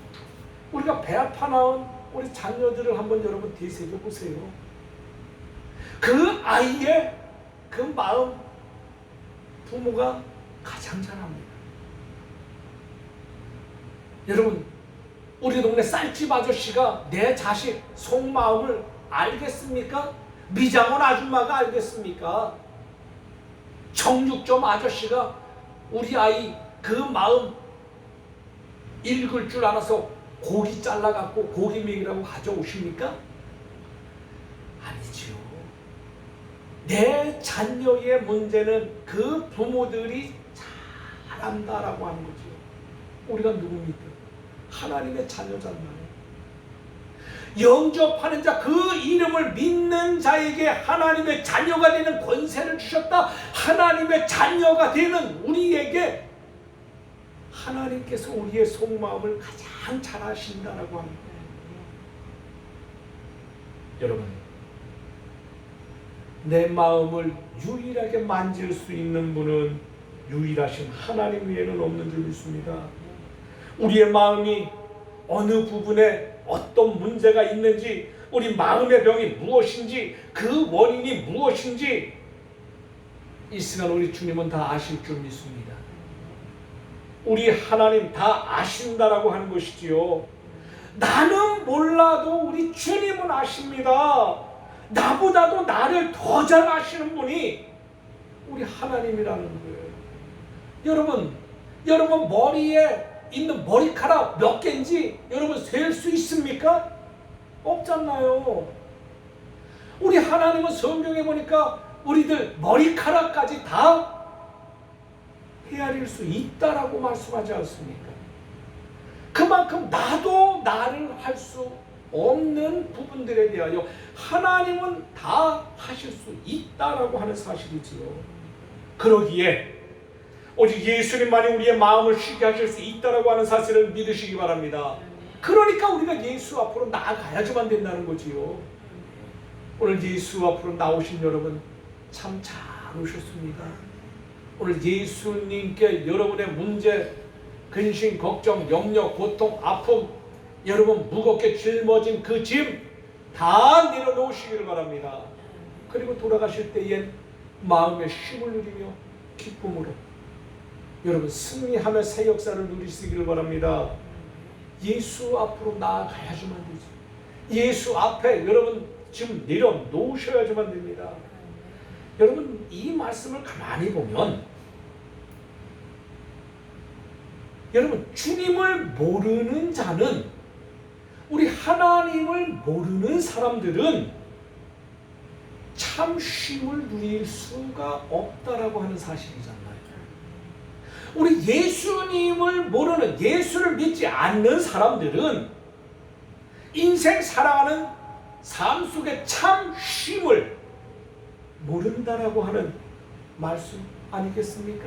우리가 배 아파 낳은 우리 자녀들을 한번 여러분 되새겨 보세요. 그 아이의 그 마음 부모가 가장 잘합니다. 여러분, 우리 동네 쌀집 아저씨가 내 자식 속마음을 알겠습니까? 미장원 아줌마가 알겠습니까? 정육점 아저씨가 우리 아이 그 마음 읽을 줄 알아서 고기 잘라갖고 고기 먹이라고 가져오십니까? 아니지요. 내 자녀의 문제는 그 부모들이 잘한다라고 하는 거죠. 우리가 누굽니까? 하나님의 자녀잖아요. 영접하는 자, 그 이름을 믿는 자에게 하나님의 자녀가 되는 권세를 주셨다. 하나님의 자녀가 되는 우리에게 하나님께서 우리의 속마음을 가장 잘 아신다라고 합니다. 여러분, 내 마음을 유일하게 만질 수 있는 분은 유일하신 하나님 외에는 없는 줄 믿습니다. 우리의 마음이 어느 부분에 어떤 문제가 있는지, 우리 마음의 병이 무엇인지, 그 원인이 무엇인지 이 시간 우리 주님은 다 아실 줄 믿습니다. 우리 하나님 다 아신다라고 하는 것이지요. 나는 몰라도 우리 주님은 아십니다. 나보다도 나를 더 잘 아시는 분이 우리 하나님이라는 거예요. 여러분 머리에 있는 머리카락 몇 개인지 여러분 셀 수 있습니까? 없잖아요. 우리 하나님은 성경에 보니까 우리들 머리카락까지 다 헤아릴 수 있다라고 말씀하지 않습니까? 그만큼 나도 나를 할 수 없는 부분들에 대하여 하나님은 다 하실 수 있다라고 하는 사실이지요. 그러기에 오직 예수님만이 우리의 마음을 쉬게 하실 수 있다라고 하는 사실을 믿으시기 바랍니다. 그러니까 우리가 예수 앞으로 나아가야지만 된다는 거지요. 오늘 예수 앞으로 나오신 여러분 참 잘 오셨습니다. 오늘 예수님께 여러분의 문제, 근심, 걱정, 염려, 고통, 아픔, 여러분 무겁게 짊어진 그 짐 다 내려놓으시기를 바랍니다. 그리고 돌아가실 때엔 마음의 쉼을 누리며 기쁨으로 여러분 승리하며 새 역사를 누리시기를 바랍니다. 예수 앞으로 나아가야지만 되지. 예수 앞에 여러분 지금 내려놓으셔야지만 됩니다. 여러분 이 말씀을 가만히 보면 여러분 주님을 모르는 자는, 우리 하나님을 모르는 사람들은 참 쉼을 누릴 수가 없다라고 하는 사실이잖아요. 우리 예수님을 모르는, 예수를 믿지 않는 사람들은 인생 살아가는 삶 속에 참 쉼을 모른다라고 하는 말씀 아니겠습니까?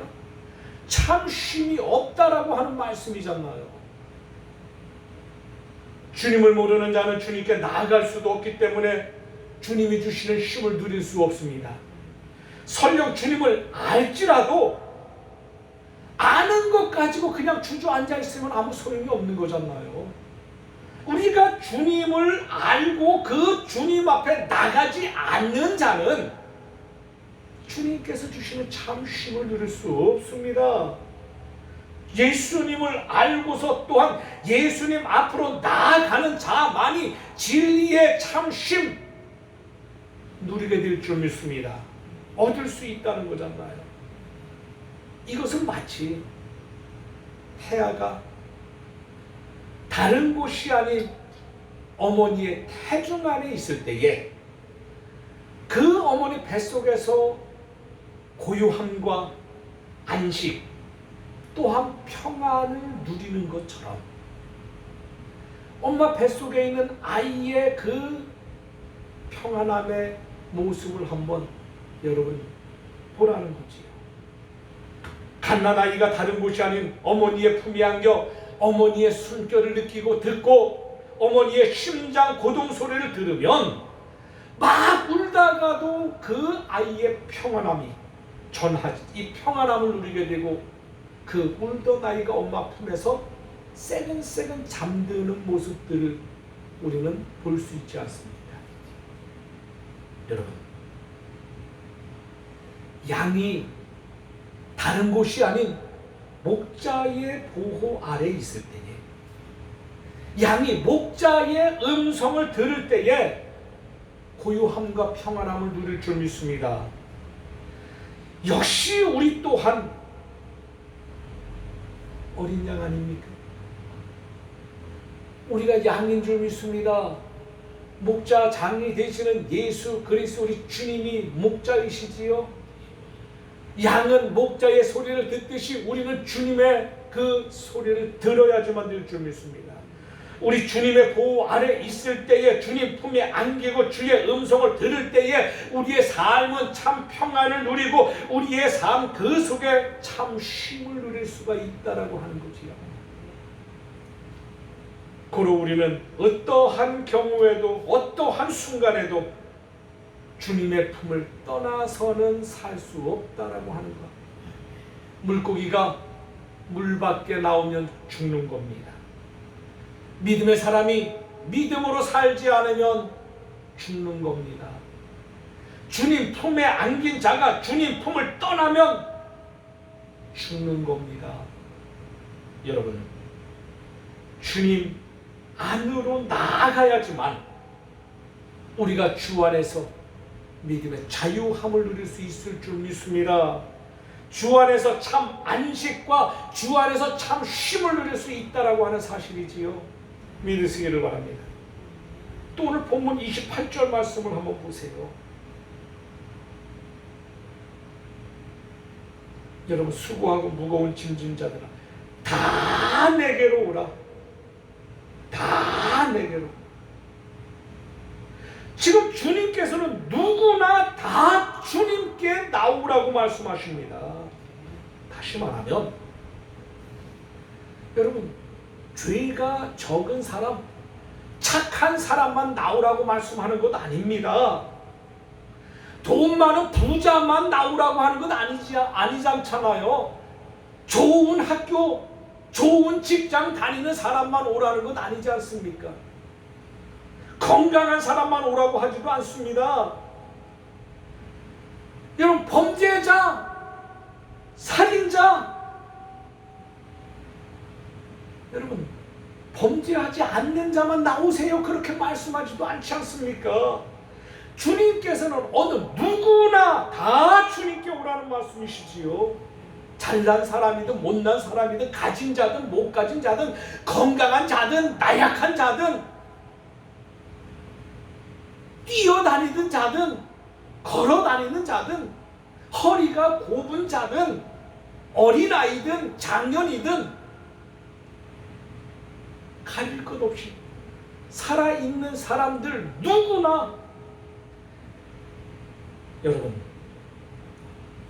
참 쉼이 없다라고 하는 말씀이잖아요. 주님을 모르는 자는 주님께 나아갈 수도 없기 때문에 주님이 주시는 쉼을 누릴 수 없습니다. 설령 주님을 알지라도 아는 것 가지고 그냥 주저앉아 있으면 아무 소용이 없는 거잖아요. 우리가 주님을 알고 그 주님 앞에 나가지 않는 자는 주님께서 주시는 참 쉼을 누릴 수 없습니다. 예수님을 알고서 또한 예수님 앞으로 나아가는 자만이 진리의 참 쉼 누리게 될 줄 믿습니다. 얻을 수 있다는 거잖아요. 이것은 마치 태아가 다른 곳이 아닌 어머니의 태중 안에 있을 때에 그 어머니 뱃속에서 고요함과 안식 또한 평안을 누리는 것처럼 엄마 뱃속에 있는 아이의 그 평안함의 모습을 한번 여러분 보라는 거지요. 갓난아이가 다른 곳이 아닌 어머니의 품에 안겨 어머니의 숨결을 느끼고 듣고 어머니의 심장 고동 소리를 들으면 막 울다가도 그 아이의 평안함이 전하지, 이 평안함을 누리게 되고 그 울던 아이가 엄마 품에서 새근새근 잠드는 모습들을 우리는 볼 수 있지 않습니까? 여러분, 양이 다른 곳이 아닌 목자의 보호 아래 있을 때에, 양이 목자의 음성을 들을 때에 고요함과 평안함을 누릴 줄 믿습니다. 역시 우리 또한 어린 양 아닙니까? 우리가 양인 줄 믿습니다. 목자 장이 되시는 예수 그리스도 우리 주님이 목자이시지요. 양은 목자의 소리를 듣듯이 우리는 주님의 그 소리를 들어야지만 될 줄 믿습니다. 우리 주님의 보호 아래 있을 때에, 주님 품에 안기고 주의 음성을 들을 때에 우리의 삶은 참 평안을 누리고 우리의 삶 그 속에 참 쉼을 누릴 수가 있다라고 하는 거지요. 그로 우리는 어떠한 경우에도 어떠한 순간에도 주님의 품을 떠나서는 살 수 없다라고 하는 것. 물고기가 물 밖에 나오면 죽는 겁니다. 믿음의 사람이 믿음으로 살지 않으면 죽는 겁니다. 주님 품에 안긴 자가 주님 품을 떠나면 죽는 겁니다. 여러분, 주님 안으로 나아가야지만 우리가 주 안에서 믿음의 자유함을 누릴 수 있을 줄 믿습니다. 주 안에서 참 안식과 주 안에서 참 쉼을 누릴 수 있다라고 하는 사실이지요. 믿으시기를 바랍니다. 또 오늘 본문 28절 말씀을 한번 보세요. 여러분, 수고하고 무거운 짐진 자들아 다 내게로 오라. 다 내게로. 지금 주님께서는 누구나 다 주님께 나오라고 말씀하십니다. 다시 말하면 여러분, 죄가 적은 사람, 착한 사람만 나오라고 말씀하는 것 아닙니다. 돈 많은 부자만 나오라고 하는 건 아니잖아요. 좋은 학교, 좋은 직장 다니는 사람만 오라는 건 아니지 않습니까? 건강한 사람만 오라고 하지도 않습니다. 여러분, 범죄자, 살인자, 여러분, 범죄하지 않는 자만 나오세요 그렇게 말씀하지도 않지 않습니까? 주님께서는 어느 누구나 다 주님께 오라는 말씀이시지요. 잘난 사람이든 못난 사람이든 가진 자든 못 가진 자든 건강한 자든 나약한 자든 뛰어다니는 자든 걸어다니는 자든 허리가 곱은 자든 어린아이든 장년이든 가릴 것 없이 살아있는 사람들 누구나, 여러분,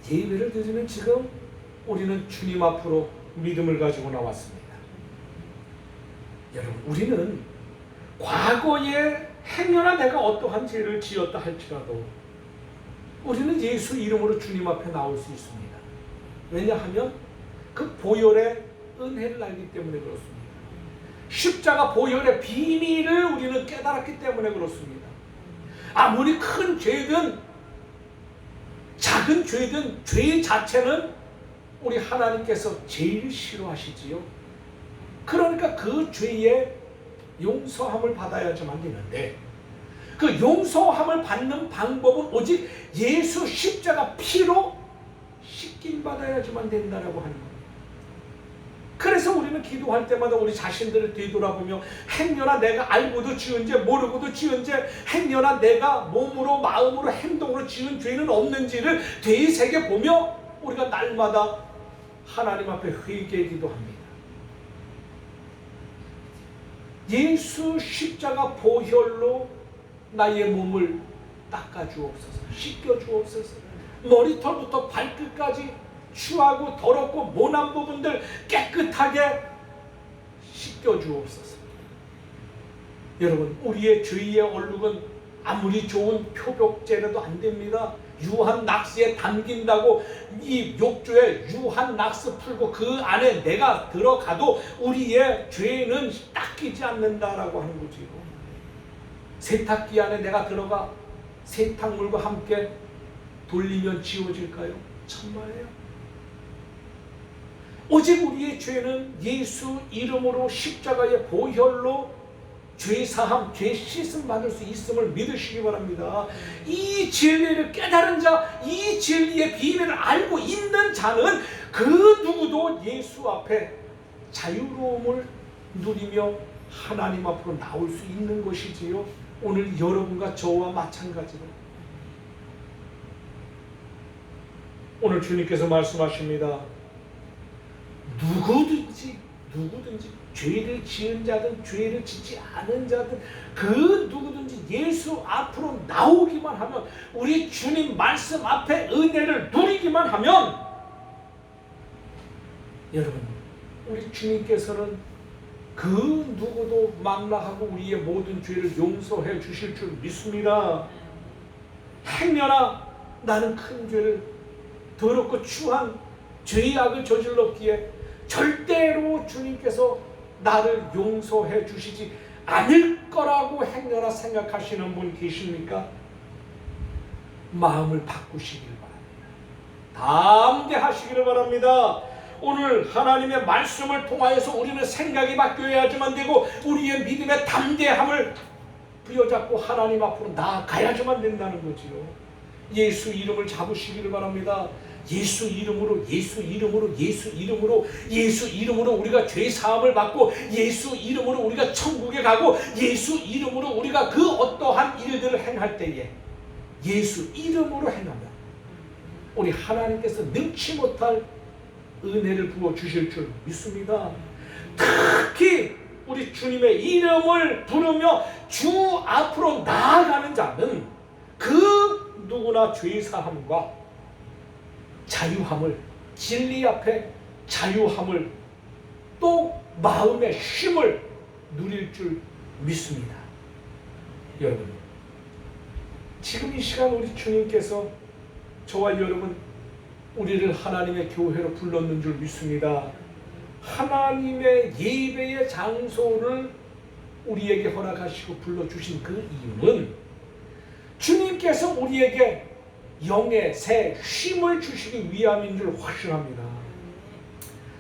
예배를 드리는 지금 우리는 주님 앞으로 믿음을 가지고 나왔습니다. 여러분, 우리는 과거에 행여나 내가 어떠한 죄를 지었다 할지라도 우리는 예수 이름으로 주님 앞에 나올 수 있습니다. 왜냐하면 그 보혈의 은혜를 알기 때문에 그렇습니다. 십자가 보혈의 비밀을 우리는 깨달았기 때문에 그렇습니다. 아무리 큰 죄든 작은 죄든 죄 자체는 우리 하나님께서 제일 싫어하시지요. 그러니까 그 죄의 용서함을 받아야지만 되는데 그 용서함을 받는 방법은 오직 예수 십자가 피로 씻김 받아야지만 된다라고 하는 겁니다. 그래서 우리는 기도할 때마다 우리 자신들을 뒤돌아보며 행여나 내가 알고도 지은 죄 모르고도 지은 죄 행여나 내가 몸으로 마음으로 행동으로 지은 죄는 없는지를 되새겨보며 우리가 날마다 하나님 앞에 회개의 기도합니다. 예수 십자가 보혈로 나의 몸을 닦아주옵소서, 씻겨주옵소서. 머리털부터 발끝까지 추하고 더럽고 모난 부분들 깨끗하게 씻겨주옵소서. 여러분, 우리의 죄의 얼룩은 아무리 좋은 표백제라도 안 됩니다. 유한낙스에 담긴다고 이 욕조에 유한낙스 풀고 그 안에 내가 들어가도 우리의 죄는 닦이지 않는다라고 하는 거지요. 세탁기 안에 내가 들어가 세탁물과 함께 돌리면 지워질까요? 천만에요. 오직 우리의 죄는 예수 이름으로 십자가의 보혈로 죄사함, 죄 씻음 받을 수 있음을 믿으시기 바랍니다. 이 진리를 깨달은 자, 이 진리의 비밀을 알고 있는 자는 그 누구도 예수 앞에 자유로움을 누리며 하나님 앞으로 나올 수 있는 것이지요. 오늘 여러분과 저와 마찬가지로 오늘 주님께서 말씀하십니다. 누구든지 죄를 지은 자든 죄를 짓지 않은 자든 그 누구든지 예수 앞으로 나오기만 하면, 우리 주님 말씀 앞에 은혜를 누리기만 하면, 여러분, 우리 주님께서는 그 누구도 망라하고 우리의 모든 죄를 용서해 주실 줄 믿습니다. 행여나 나는 큰 죄를 더럽고 추한 죄악을 저질렀기에 절대로 주님께서 나를 용서해 주시지 않을 거라고 행여나 생각하시는 분 계십니까? 마음을 바꾸시길 바랍니다. 담대하시기를 바랍니다. 오늘 하나님의 말씀을 통하여서 우리는 생각이 바뀌어야지만 되고 우리의 믿음의 담대함을 부여잡고 하나님 앞으로 나아가야지만 된다는 거지요. 예수 이름을 잡으시기를 바랍니다. 예수 이름으로 우리가 죄 사함을 받고, 예수 이름으로 우리가 천국에 가고, 예수 이름으로 우리가 그 어떠한 일들을 행할 때에 예수 이름으로 행하면 우리 하나님께서 능치 못할 은혜를 부어 주실 줄 믿습니다. 특히 우리 주님의 이름을 부르며 주 앞으로 나아가는 자는 그 누구나 죄 사함과 자유함을, 진리 앞에 자유함을, 또 마음의 쉼을 누릴 줄 믿습니다. 여러분, 지금 이 시간 우리 주님께서 저와 여러분, 우리를 하나님의 교회로 불렀는 줄 믿습니다. 하나님의 예배의 장소를 우리에게 허락하시고 불러주신 그 이유는 주님께서 우리에게 영의 새 쉼을 주시기 위함인 줄 확신합니다.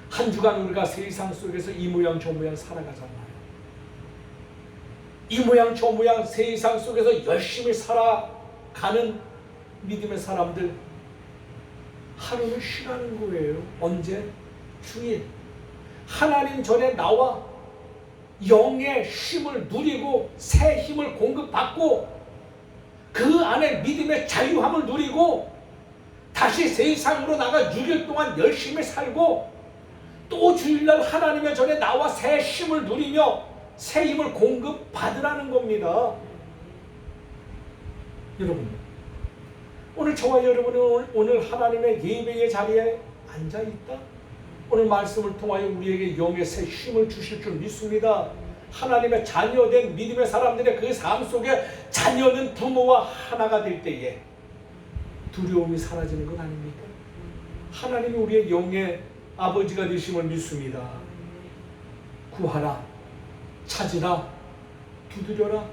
한 주간 우리가 세상 속에서 이 모양 저 모양 살아가잖아요. 이 모양 저 모양 세상 속에서 열심히 살아가는 믿음의 사람들, 하루는 쉬라는 거예요. 언제? 주일. 하나님 전에 나와 영의 쉼을 누리고 새 힘을 공급받고 그 안에 믿음의 자유함을 누리고 다시 세상으로 나가 6일 동안 열심히 살고 또 주일날 하나님의 전에 나와 새 힘을 누리며 새 힘을 공급받으라는 겁니다. 여러분, 오늘 저와 여러분은 오늘 하나님의 예배의 자리에 앉아있다. 오늘 말씀을 통하여 우리에게 영의 새 힘을 주실 줄 믿습니다. 하나님의 자녀된 믿음의 사람들의 그 삶 속에 자녀는 부모와 하나가 될 때에 두려움이 사라지는 것 아닙니까? 하나님이 우리의 영의 아버지가 되심을 믿습니다. 구하라, 찾으라, 두드려라.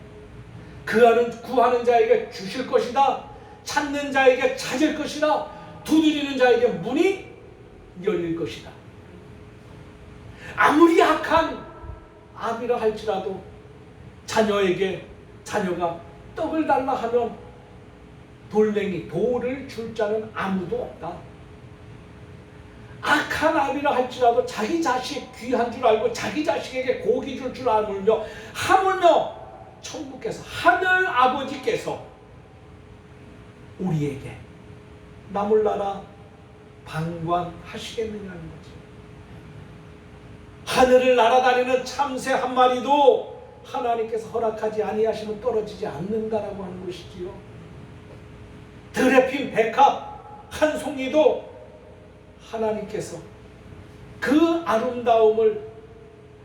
그 안은 구하는 자에게 주실 것이다. 찾는 자에게 찾을 것이다. 두드리는 자에게 문이 열릴 것이다. 아무리 악한 아비라 할지라도 자녀가 떡을 달라 하면 돌을 줄 자는 아무도 없다. 악한 아비라 할지라도 자기 자식 귀한 줄 알고 자기 자식에게 고기 줄 줄 알며 하물며 천국께서, 하늘 아버지께서 우리에게 남을 나라 방관하시겠느냐는 거지. 하늘을 날아다니는 참새 한 마리도 하나님께서 허락하지 아니하시면 떨어지지 않는다라고 하는 것이지요. 들에 핀 백합 한 송이도 하나님께서 그 아름다움을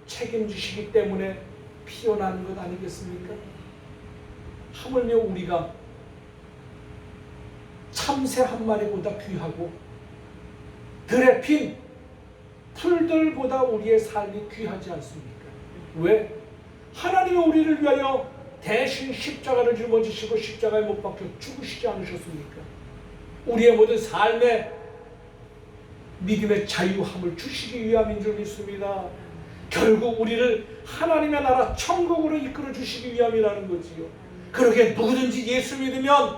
책임지시기 때문에 피어나는 것 아니겠습니까? 하물며 우리가 참새 한 마리보다 귀하고 들에 핀 풀들보다 우리의 삶이 귀하지 않습니까? 왜? 하나님이 우리를 위하여 대신 십자가를 짊어지시고 십자가에 못 박혀 죽으시지 않으셨습니까? 우리의 모든 삶에 믿음의 자유함을 주시기 위함인 줄 믿습니다. 결국 우리를 하나님의 나라 천국으로 이끌어 주시기 위함이라는 거지요. 그러기에 누구든지 예수 믿으면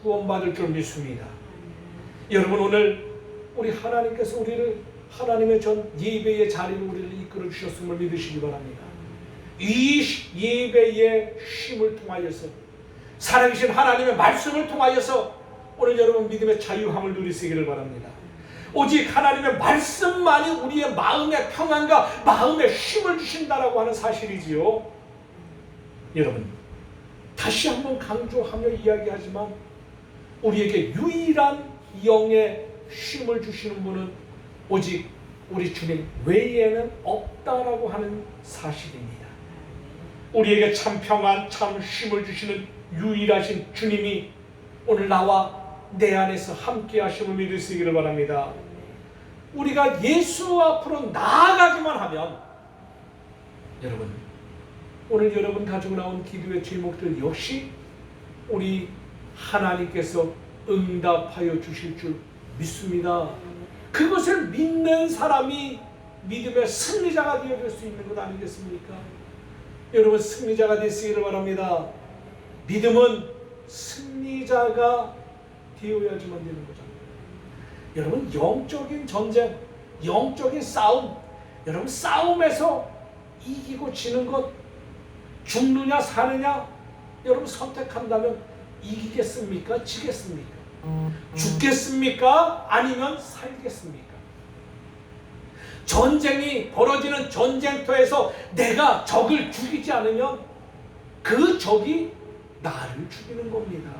구원받을 줄 믿습니다. 여러분, 오늘 우리 하나님께서 우리를 하나님의 전 예배의 자리로 우리를 이끌어 주셨음을 믿으시기 바랍니다. 이 예배의 쉼을 통하여서 살아계신 하나님의 말씀을 통하여서 오늘 여러분 믿음의 자유함을 누리시기를 바랍니다. 오직 하나님의 말씀만이 우리의 마음의 평안과 마음의 쉼을 주신다라고 하는 사실이지요. 여러분, 다시 한번 강조하며 이야기하지만 우리에게 유일한 영의 쉼을 주시는 분은 오직 우리 주님 외에는 없다라고 하는 사실입니다. 우리에게 참 평안, 참 쉼을 주시는 유일하신 주님이 오늘 나와 내 안에서 함께 하심을 믿으시기를 바랍니다. 우리가 예수 앞으로 나아가기만 하면, 여러분, 오늘 여러분 가지고 나온 기도의 제목들 역시 우리 하나님께서 응답하여 주실 줄 믿습니다. 그것을 믿는 사람이 믿음의 승리자가 되어줄 수 있는 것 아니겠습니까? 여러분, 승리자가 되시기를 바랍니다. 믿음은 승리자가 되어야지만 되는 거잖아요. 여러분, 영적인 전쟁, 영적인 싸움, 여러분 싸움에서 이기고 지는 것, 죽느냐 사느냐 여러분 선택한다면 이기겠습니까? 지겠습니까? 죽겠습니까? 아니면 살겠습니까? 전쟁이 벌어지는 전쟁터에서 내가 적을 죽이지 않으면 그 적이 나를 죽이는 겁니다.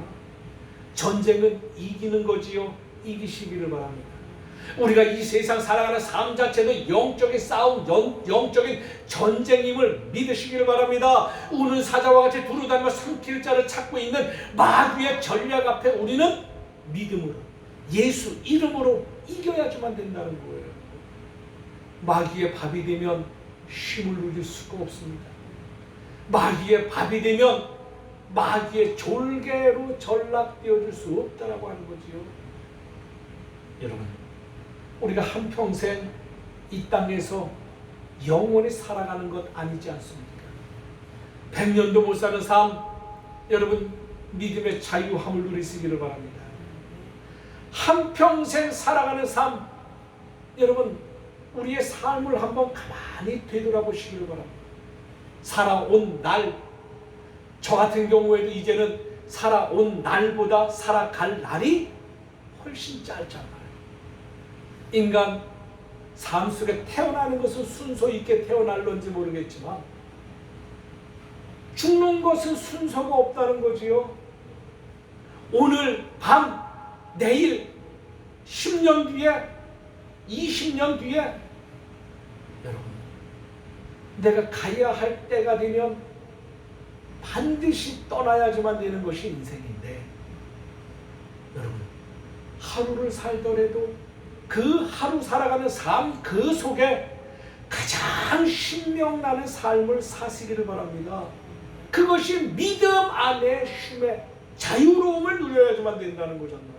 전쟁은 이기는 거지요. 이기시기를 바랍니다. 우리가 이 세상 살아가는 삶 자체도 영적인 싸움, 영적인 전쟁임을 믿으시기를 바랍니다. 우는 사자와 같이 두루다니며 삼킬 자를 찾고 있는 마귀의 전략 앞에 우리는 믿음으로, 예수 이름으로 이겨야지만 된다는 거예요. 마귀의 밥이 되면 쉼을 누릴 수가 없습니다. 마귀의 밥이 되면 마귀의 졸개로 전락되어질 수 없다라고 하는 거지요. 여러분, 우리가 한평생 이 땅에서 영원히 살아가는 것 아니지 않습니까? 100년도 못 사는 삶, 여러분 믿음의 자유함을 누리시기를 바랍니다. 한평생 살아가는 삶, 여러분 우리의 삶을 한번 가만히 되돌아보시기를 바랍니다. 살아온 날, 저 같은 경우에도 이제는 살아온 날보다 살아갈 날이 훨씬 짧잖아요. 인간 삶 속에 태어나는 것은 순서 있게 태어날런지 모르겠지만 죽는 것은 순서가 없다는 거지요. 오늘 밤, 내일, 10년 뒤에, 20년 뒤에 여러분 내가 가야 할 때가 되면 반드시 떠나야지만 되는 것이 인생인데, 여러분 하루를 살더라도 그 하루 살아가는 삶 그 속에 가장 신명나는 삶을 사시기를 바랍니다. 그것이 믿음 안에 쉼의 자유로움을 누려야지만 된다는 거잖아요.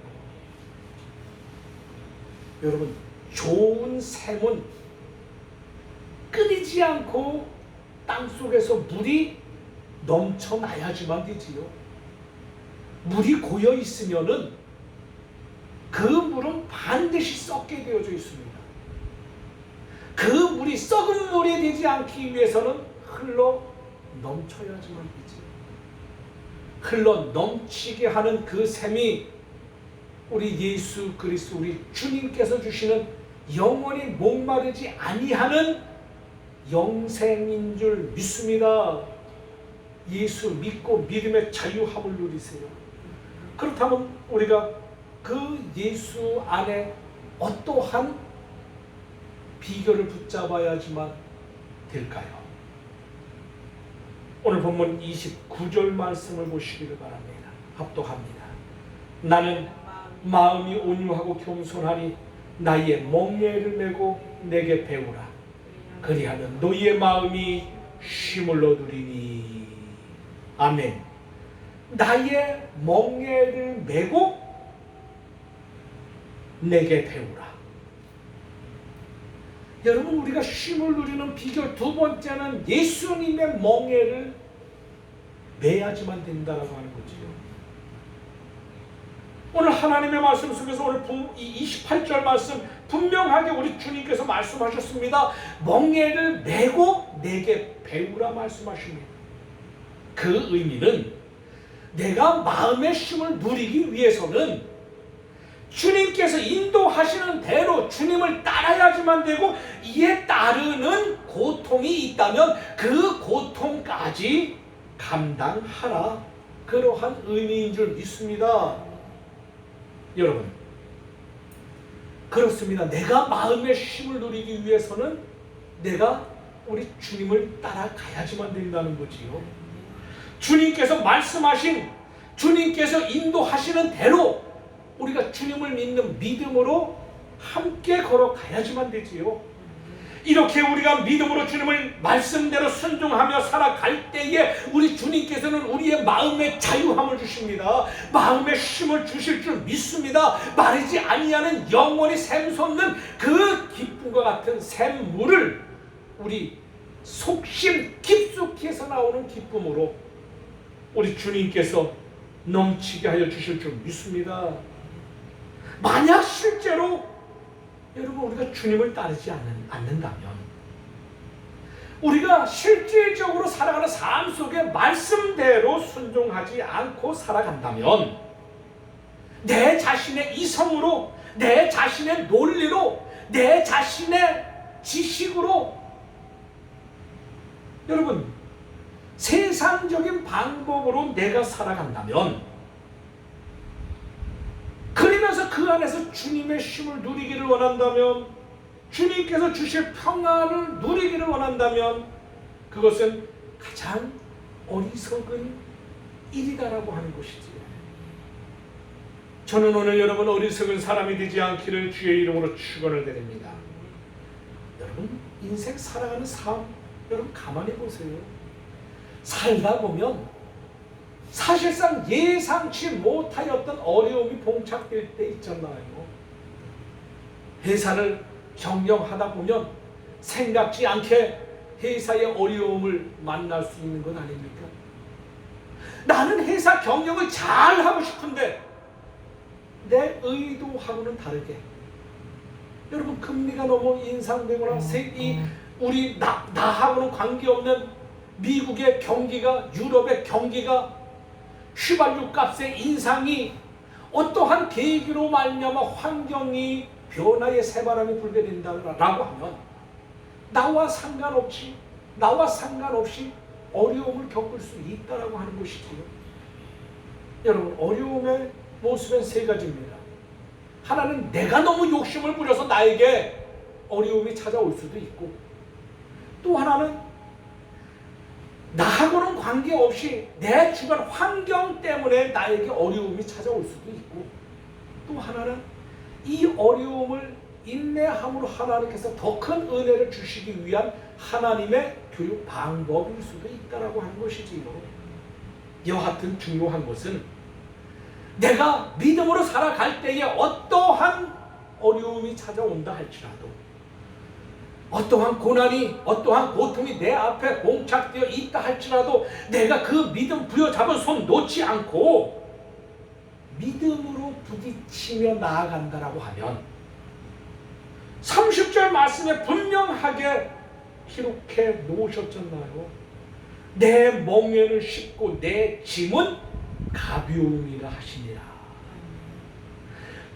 여러분, 좋은 샘은 끊이지 않고 땅속에서 물이 넘쳐나야지만 되지요. 물이 고여 있으면은 그 물은 반드시 썩게 되어져 있습니다. 그 물이 썩은 물이 되지 않기 위해서는 흘러 넘쳐야지만 되지. 흘러 넘치게 하는 그 샘이 우리 예수 그리스도 우리 주님께서 주시는 영원히 목마르지 아니하는 영생인 줄 믿습니다. 예수 믿고 믿음의 자유함을 누리세요. 그렇다면 우리가 그 예수 안에 어떠한 비결을 붙잡아야지만 될까요? 오늘 본문 29절 말씀을 보시기를 바랍니다. 합독합니다. 나는 마음이 온유하고 겸손하니 나의 멍에를 메고 내게 배우라. 그리하면 너희의 마음이 쉼을 얻으리니. 아멘. 나의 멍에를 메고 내게 배우라. 여러분, 우리가 쉼을 누리는 비결 두 번째는 예수님의 멍에를 매야지만 된다라고 하는 거지요. 오늘 하나님의 말씀 속에서 오늘 28절 말씀 분명하게 우리 주님께서 말씀하셨습니다. 멍에를 메고 내게 배우라 말씀하십니다. 그 의미는 내가 마음의 쉼을 누리기 위해서는 주님께서 인도하시는 대로 주님을 따라야지만 되고, 이에 따르는 고통이 있다면 그 고통까지 감당하라, 그러한 의미인 줄 믿습니다. 여러분, 그렇습니다. 내가 마음의 쉼을 누리기 위해서는 내가 우리 주님을 따라가야지만 된다는 거지요. 주님께서 말씀하신, 주님께서 인도하시는 대로 우리가 주님을 믿는 믿음으로 함께 걸어가야지만 되지요. 이렇게 우리가 믿음으로 주님을 말씀대로 순종하며 살아갈 때에 우리 주님께서는 우리의 마음의 자유함을 주십니다. 마음의 쉼을 주실 줄 믿습니다. 마르지 아니하는 영원히 샘솟는 그 기쁨과 같은 샘물을 우리 속심 깊숙이에서 나오는 기쁨으로 우리 주님께서 넘치게 하여 주실 줄 믿습니다. 만약 실제로 여러분 우리가 주님을 따르지 않는다면, 우리가 실질적으로 살아가는 삶 속에 말씀대로 순종하지 않고 살아간다면, 내 자신의 이성으로, 내 자신의 논리로, 내 자신의 지식으로, 여러분 세상적인 방법으로 내가 살아간다면, 그러면서 그 안에서 주님의 쉼을 누리기를 원한다면, 주님께서 주실 평안을 누리기를 원한다면, 그것은 가장 어리석은 일이다라고 하는 것이지. 저는 오늘 여러분 어리석은 사람이 되지 않기를 주의 이름으로 축원을 드립니다. 여러분 인생 살아가는 삶, 여러분 가만히 보세요. 살다 보면 사실상 예상치 못하였던 어려움이 봉착될 때 있잖아요. 회사를 경영하다 보면 생각지 않게 회사의 어려움을 만날 수 있는 것 아닙니까? 나는 회사 경영을 잘 하고 싶은데 내 의도하고는 다르게, 여러분 금리가 너무 인상되거나 우리 나하고는 관계없는 미국의 경기가, 유럽의 경기가, 휘발유 값의 인상이 어떠한 계기로 말미암아 환경이 변화의 새바람이 불게 된다라고 하면 나와 상관없이 어려움을 겪을 수 있다라고 하는 것이지요. 여러분 어려움의 모습은 세 가지입니다. 하나는 내가 너무 욕심을 부려서 나에게 어려움이 찾아올 수도 있고, 또 하나는 나하고는 관계없이 내 주변 환경 때문에 나에게 어려움이 찾아올 수도 있고, 또 하나는 이 어려움을 인내함으로 하나님께서 더 큰 은혜를 주시기 위한 하나님의 교육 방법일 수도 있다라고 하는 것이지요. 여하튼 중요한 것은 내가 믿음으로 살아갈 때에 어떠한 어려움이 찾아온다 할지라도, 어떠한 고난이, 어떠한 고통이 내 앞에 봉착되어 있다 할지라도 내가 그 믿음 부여잡은 손 놓지 않고 믿음으로 부딪히며 나아간다라고 하면 30절 말씀에 분명하게 기록해 놓으셨잖아요. 내 멍에는 쉽고 내 짐은 가벼움이라 하시니라.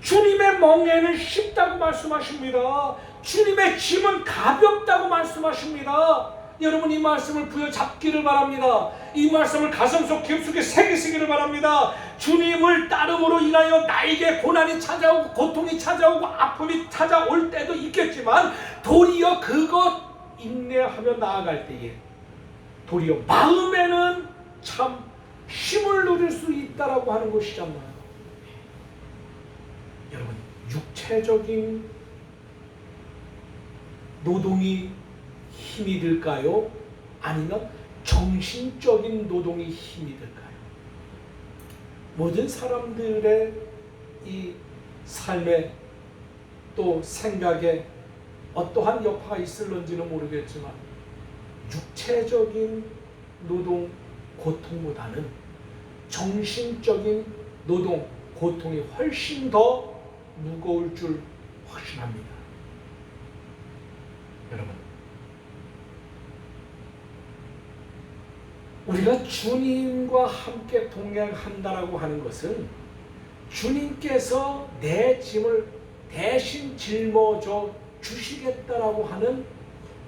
주님의 멍에는 쉽다고 말씀하십니다. 주님의 짐은 가볍다고 말씀하십니다. 여러분 이 말씀을 부여잡기를 바랍니다. 이 말씀을 가슴속 깊숙이 새기시기를 바랍니다. 주님을 따름으로 인하여 나에게 고난이 찾아오고 고통이 찾아오고 아픔이 찾아올 때도 있겠지만 도리어 그것 인내하며 나아갈 때에 도리어 마음에는 참 힘을 누릴 수 있다라고 하는 것이잖아요. 여러분 육체적인 노동이 힘이 들까요? 아니면 정신적인 노동이 힘이 들까요? 모든 사람들의 이 삶에 또 생각에 어떠한 여파가 있을런지는 모르겠지만 육체적인 노동 고통보다는 정신적인 노동 고통이 훨씬 더 무거울 줄 확신합니다. 여러분 우리가 주님과 함께 동행한다라고 하는 것은 주님께서 내 짐을 대신 짊어져 주시겠다라고 하는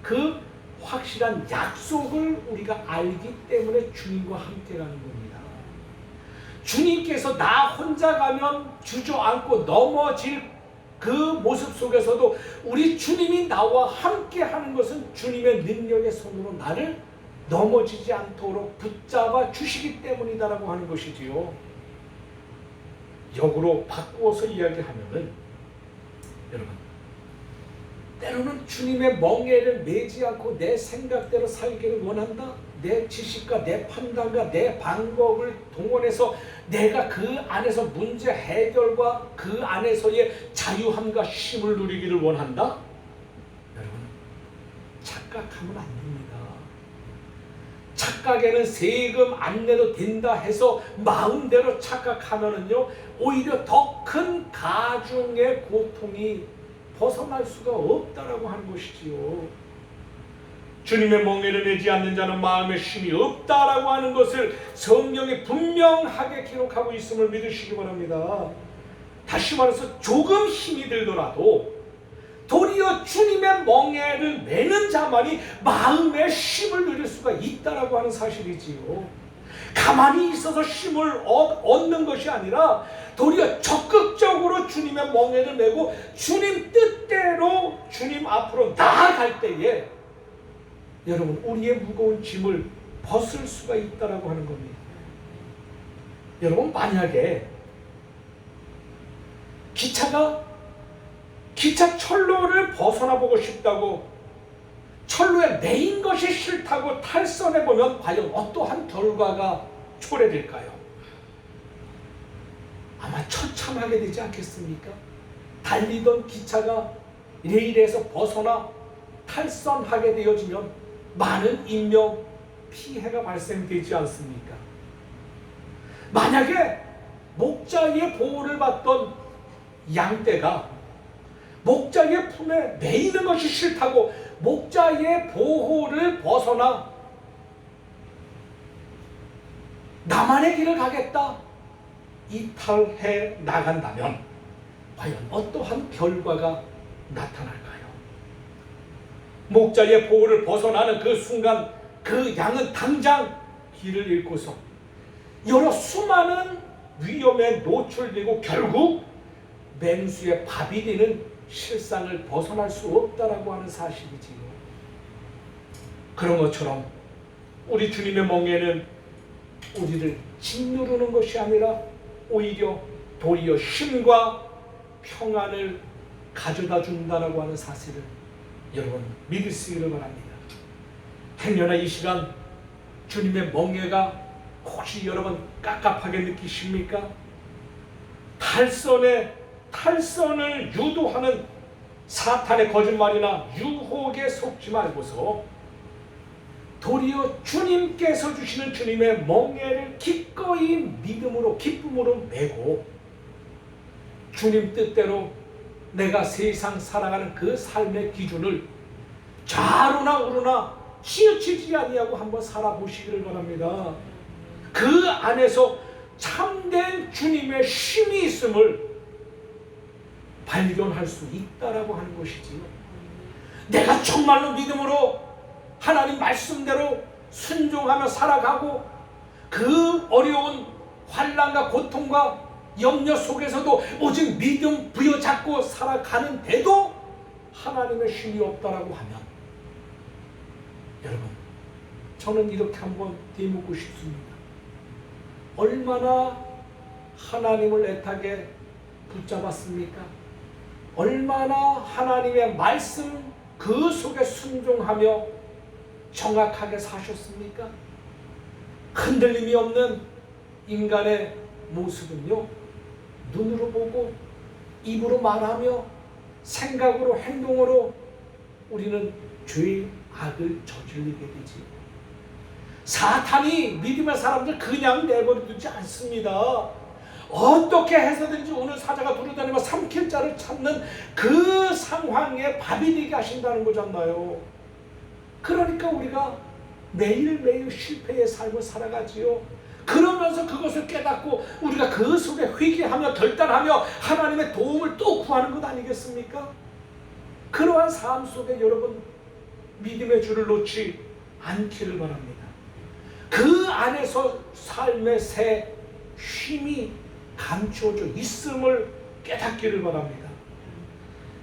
그 확실한 약속을 우리가 알기 때문에 주님과 함께 가는 겁니다. 주님께서 나 혼자 가면 주저앉고 넘어질 그 모습 속에서도 우리 주님이 나와 함께 하는 것은 주님의 능력의 손으로 나를 넘어지지 않도록 붙잡아 주시기 때문이다라고 하는 것이지요. 역으로 바꾸어서 이야기하면은 여러분 때로는 주님의 멍에를 매지 않고 내 생각대로 살기를 원한다. 내 지식과 내 판단과 내 방법을 동원해서 내가 그 안에서 문제 해결과 그 안에서의 자유함과 쉼을 누리기를 원한다. 여러분 착각하면 안 됩니다. 착각에는 세금 안 내도 된다 해서 마음대로 착각하면은요 오히려 더 큰 가중의 고통이 벗어날 수가 없다라고 하는 것이지요. 주님의 멍에를 매지 않는 자는 마음에 쉼이 없다라고 하는 것을 성경에 분명하게 기록하고 있음을 믿으시기 바랍니다. 다시 말해서 조금 힘이 들더라도 도리어 주님의 멍에를 매는 자만이 마음의 쉼을 누릴 수가 있다라고 하는 사실이지요. 가만히 있어서 쉼을 얻는 것이 아니라 도리어 적극적으로 주님의 멍에를 메고 주님 뜻대로 주님 앞으로 나아갈 때에 여러분 우리의 무거운 짐을 벗을 수가 있다라고 하는 겁니다. 여러분 만약에 기차 철로를 벗어나 보고 싶다고 철로에 매인 것이 싫다고 탈선해 보면 과연 어떠한 결과가 초래될까요? 아마 처참하게 되지 않겠습니까? 달리던 기차가 레일에서 벗어나 탈선하게 되어지면 많은 인명 피해가 발생되지 않습니까? 만약에 목자의 보호를 받던 양떼가 목자의 품에 매이는 것이 싫다고 목자의 보호를 벗어나 나만의 길을 가겠다 이탈해 나간다면 과연 어떠한 결과가 나타날까요? 목자의 보호를 벗어나는 그 순간 그 양은 당장 길을 잃고서 여러 수많은 위험에 노출되고 결국 맹수의 밥이 되는 실상을 벗어날 수 없다라고 하는 사실이지요. 그런 것처럼 우리 주님의 멍에는 우리를 짓누르는 것이 아니라 오히려 도리어 쉼과 평안을 가져다 준다라고 하는 사실을 여러분 믿으시기를 바랍니다. 행여나 이 시간 주님의 멍에가 혹시 여러분 깝깝하게 느끼십니까? 탈선을 유도하는 사탄의 거짓말이나 유혹에 속지 말고서 도리어 주님께서 주시는 주님의 멍에를 기꺼이 믿음으로 기쁨으로 메고 주님 뜻대로 내가 세상 살아가는 그 삶의 기준을 좌로나 우로나 치우치지 아니하고 한번 살아보시기를 바랍니다. 그 안에서 참된 주님의 쉼이 있음을 발견할 수 있다라고 하는 것이지요. 내가 정말로 믿음으로 하나님 말씀대로 순종하며 살아가고 그 어려운 환난과 고통과 염려 속에서도 오직 믿음 부여잡고 살아가는데도 하나님의 힘이 없다라고 하면, 여러분, 저는 이렇게 한번 되묻고 싶습니다. 얼마나 하나님을 애타게 붙잡았습니까? 얼마나 하나님의 말씀 그 속에 순종하며 정확하게 사셨습니까? 흔들림이 없는 인간의 모습은요, 눈으로 보고 입으로 말하며 생각으로 행동으로 우리는 죄의 악을 저지르게 되지. 사탄이 믿음의 사람들 그냥 내버려두지 않습니다. 어떻게 해서든지 오늘 사자가 두루다니며 삼킬 자를 찾는 그 상황에 밥이 되게 하신다는 거잖아요. 그러니까 우리가 매일매일 실패의 삶을 살아가지요. 그러면서 그것을 깨닫고 우리가 그 속에 회개하며 결단하며 하나님의 도움을 또 구하는 것 아니겠습니까? 그러한 삶 속에 여러분 믿음의 줄을 놓지 않기를 바랍니다. 그 안에서 삶의 새 쉼이 감추어져 있음을 깨닫기를 바랍니다.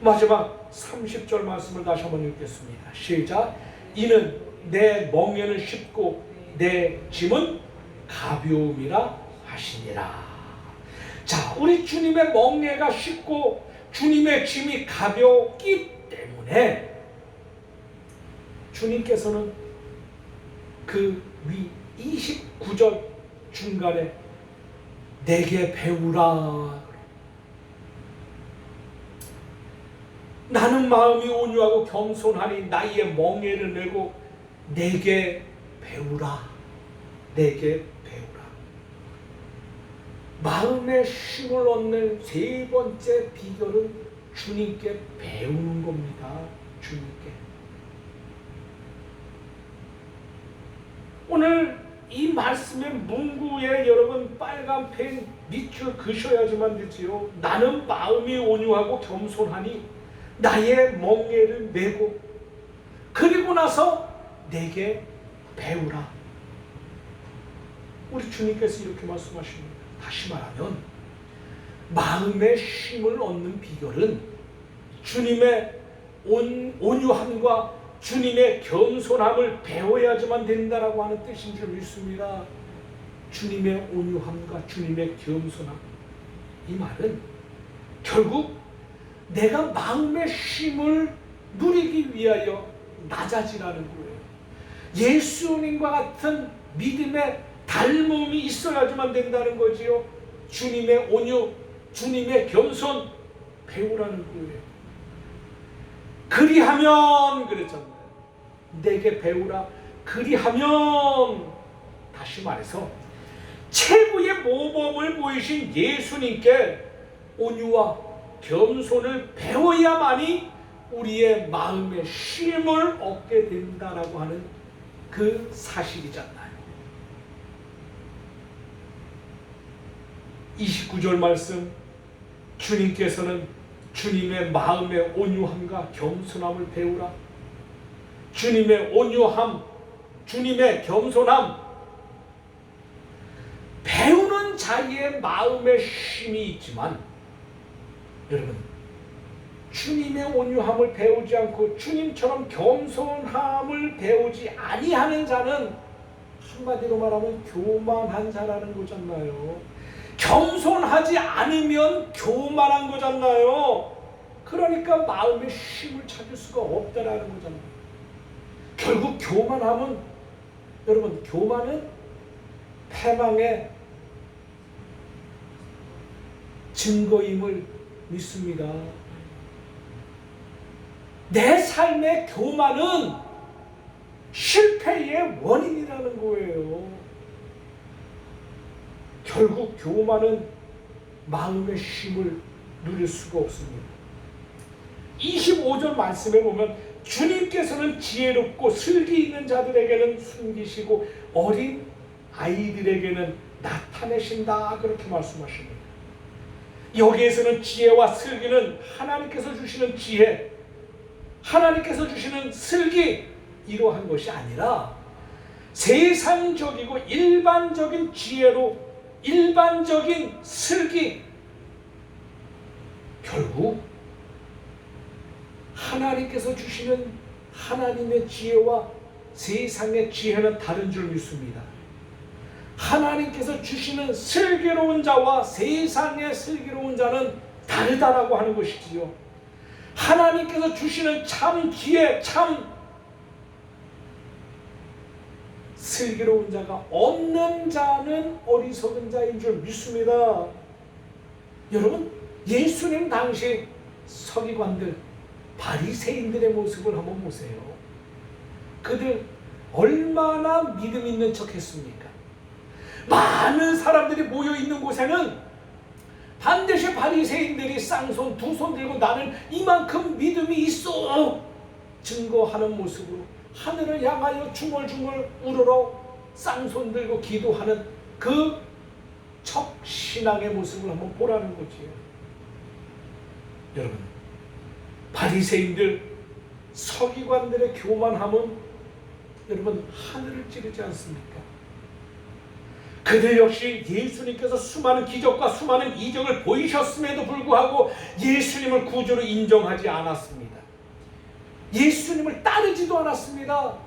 마지막 30절 말씀을 다시 한번 읽겠습니다. 시작. 이는 내 멍에는 쉽고 내 짐은 가벼움이라 하시니라. 자, 우리 주님의 멍에가 쉽고 주님의 짐이 가볍기 때문에 주님께서는 그 위 29절 중간에 내게 배우라. 나는 마음이 온유하고 겸손하니 나의 멍에를 메고 내게 배우라. 내게 배우라. 마음의 쉼을 얻는 세 번째 비결은 주님께 배우는 겁니다. 주님께. 오늘 이 말씀의 문구에 여러분 빨간 펜 밑줄 그셔야지만 되지요. 나는 마음이 온유하고 겸손하니 나의 멍에를 메고 그리고 나서 내게 배우라. 우리 주님께서 이렇게 말씀하십니다. 다시 말하면 마음의 쉼을 얻는 비결은 주님의 온유함과 주님의 겸손함을 배워야지만 된다라고 하는 뜻인 줄 믿습니다. 주님의 온유함과 주님의 겸손함, 이 말은 결국 내가 마음의 쉼을 누리기 위하여 낮아지라는 거예요. 예수님과 같은 믿음의 닮음이 있어야지만 된다는 거지요. 주님의 온유, 주님의 겸손 배우라는 거예요. 그리하면 그랬잖아요. 내게 배우라. 그리하면, 다시 말해서 최고의 모범을 보이신 예수님께 온유와 겸손을 배워야만이 우리의 마음의 쉼을 얻게 된다라고 하는 그 사실이잖아요. 29절 말씀, 주님께서는 주님의 마음의 온유함과 겸손함을 배우라. 주님의 온유함, 주님의 겸손함, 배우는 자의 마음의 쉼이 있지만, 여러분, 주님의 온유함을 배우지 않고 주님처럼 겸손함을 배우지 아니하는 자는 한마디로 말하면 교만한 자라는 거잖아요. 겸손하지 않으면 교만한 거잖아요. 그러니까 마음의 쉼을 찾을 수가 없다라는 거잖아요. 결국 교만함은, 여러분, 교만은 패망의 증거임을 믿습니다. 내 삶의 교만은 실패의 원인이라는 거예요. 결국 교만은 마음의 쉼을 누릴 수가 없습니다. 25절 말씀에 보면 주님께서는 지혜롭고 슬기 있는 자들에게는 숨기시고 어린 아이들에게는 나타내신다, 그렇게 말씀하십니다. 여기에서는 지혜와 슬기는 하나님께서 주시는 지혜, 하나님께서 주시는 슬기, 이러한 것이 아니라 세상적이고 일반적인 지혜로 일반적인 슬기, 결국 하나님께서 주시는 하나님의 지혜와 세상의 지혜는 다른 줄 믿습니다. 하나님께서 주시는 슬기로운 자와 세상의 슬기로운 자는 다르다라고 하는 것이지요. 하나님께서 주시는 참 지혜, 참 슬기로운 자가 없는 자는 어리석은 자인 줄 믿습니다. 여러분, 예수님 당시 서기관들, 바리새인들의 모습을 한번 보세요. 그들 얼마나 믿음 있는 척 했습니까? 많은 사람들이 모여 있는 곳에는 반드시 바리새인들이 쌍손 두 손 들고 나는 이만큼 믿음이 있어 증거하는 모습으로 하늘을 향하여 중얼중얼 우러러 쌍손 들고 기도하는 그 척신앙의 모습을 한번 보라는 거지요. 여러분, 바리새인들, 서기관들의 교만함은 여러분 하늘을 찌르지 않습니까? 그들 역시 예수님께서 수많은 기적과 수많은 이적을 보이셨음에도 불구하고 예수님을 구주로 인정하지 않았습니다. 예수님을 따르지도 않았습니다.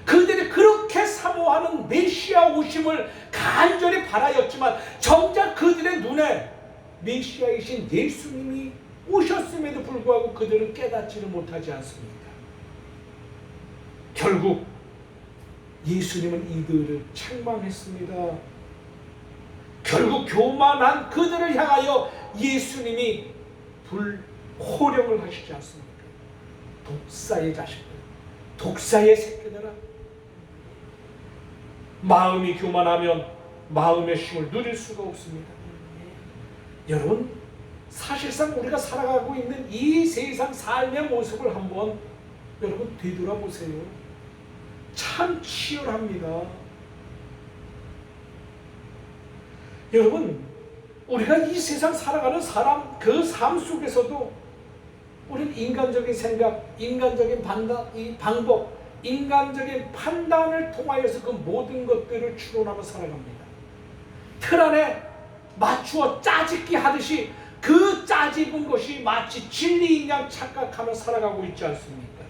그들이 그렇게 사모하는 메시아 오심을 간절히 바라였지만 정작 그들의 눈에 메시아이신 예수님이 오셨음에도 불구하고 그들은 깨닫지를 못하지 않습니까? 결국 예수님은 이들을 책망했습니다. 결국 교만한 그들을 향하여 예수님이 호령을 하시지 않습니까? 독사의 자식들, 독사의 새끼들아, 마음이 교만하면 마음의 쉼을 누릴 수가 없습니다. 여러분, 사실상 우리가 살아가고 있는 이 세상 삶의 모습을 한번 여러분 되돌아보세요. 참 치열합니다. 여러분, 우리가 이 세상 살아가는 사람, 그 삶 속에서도 우리는 인간적인 생각, 인간적인 방법, 인간적인 판단을 통하여서 그 모든 것들을 추론하며 살아갑니다. 틀 안에 맞추어 짜집기 하듯이 그 짜집은 것이 마치 진리인 양 착각하며 살아가고 있지 않습니까?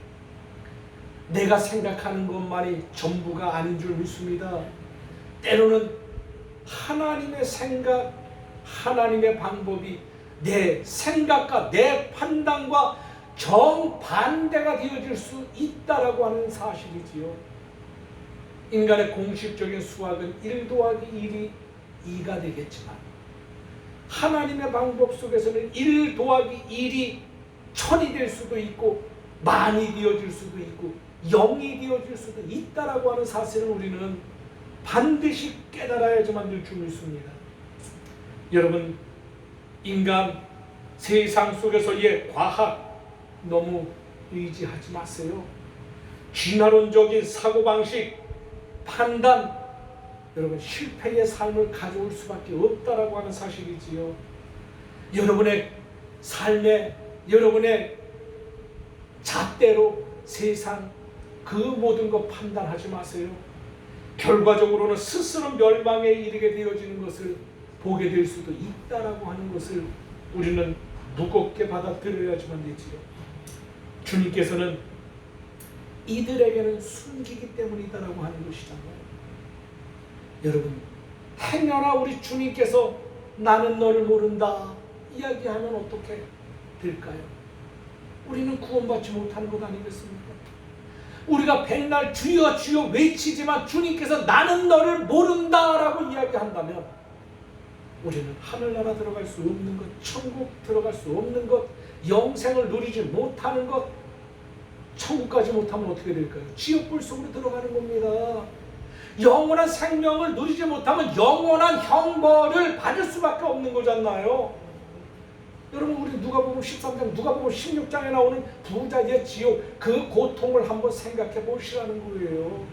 내가 생각하는 것만이 전부가 아닌 줄 믿습니다. 때로는 하나님의 생각, 하나님의 방법이 내 생각과 내 판단과 정반대가 되어질 수 있다라고 하는 사실이지요. 인간의 공식적인 수학은 1 더하기 1이 2가 되겠지만 하나님의 방법 속에서는 1 더하기 1이 1000이 될 수도 있고 만이 되어질 수도 있고 0이 되어질 수도 있다라고 하는 사실을 우리는 반드시 깨달아야지만 될 줄 믿습니다. 여러분, 인간 세상 속에서의 과학 너무 의지하지 마세요. 진화론적인 사고방식, 판단, 여러분 실패의 삶을 가져올 수밖에 없다라고 하는 사실이지요. 여러분의 삶에, 여러분의 잣대로 세상 그 모든 것 판단하지 마세요. 결과적으로는 스스로 멸망에 이르게 되어지는 것을 보게 될 수도 있다라고 하는 것을 우리는 무겁게 받아들여야지만 되지요. 주님께서는 이들에게는 숨기기 때문이다라고 하는 것이잖아요. 여러분, 행여나 우리 주님께서 나는 너를 모른다 이야기하면 어떻게 될까요? 우리는 구원받지 못하는 것 아니겠습니까? 우리가 백날 주여 주여 외치지만 주님께서 나는 너를 모른다라고 이야기한다면 우리는 하늘나라 들어갈 수 없는 것, 천국 들어갈 수 없는 것, 영생을 누리지 못하는 것, 천국까지 못하면 어떻게 될까요? 지옥불 속으로 들어가는 겁니다. 영원한 생명을 누리지 못하면 영원한 형벌을 받을 수밖에 없는 거잖아요. 여러분, 우리 누가복음 13장, 누가복음 16장에 나오는 부자의 지옥, 그 고통을 한번 생각해 보시라는 거예요.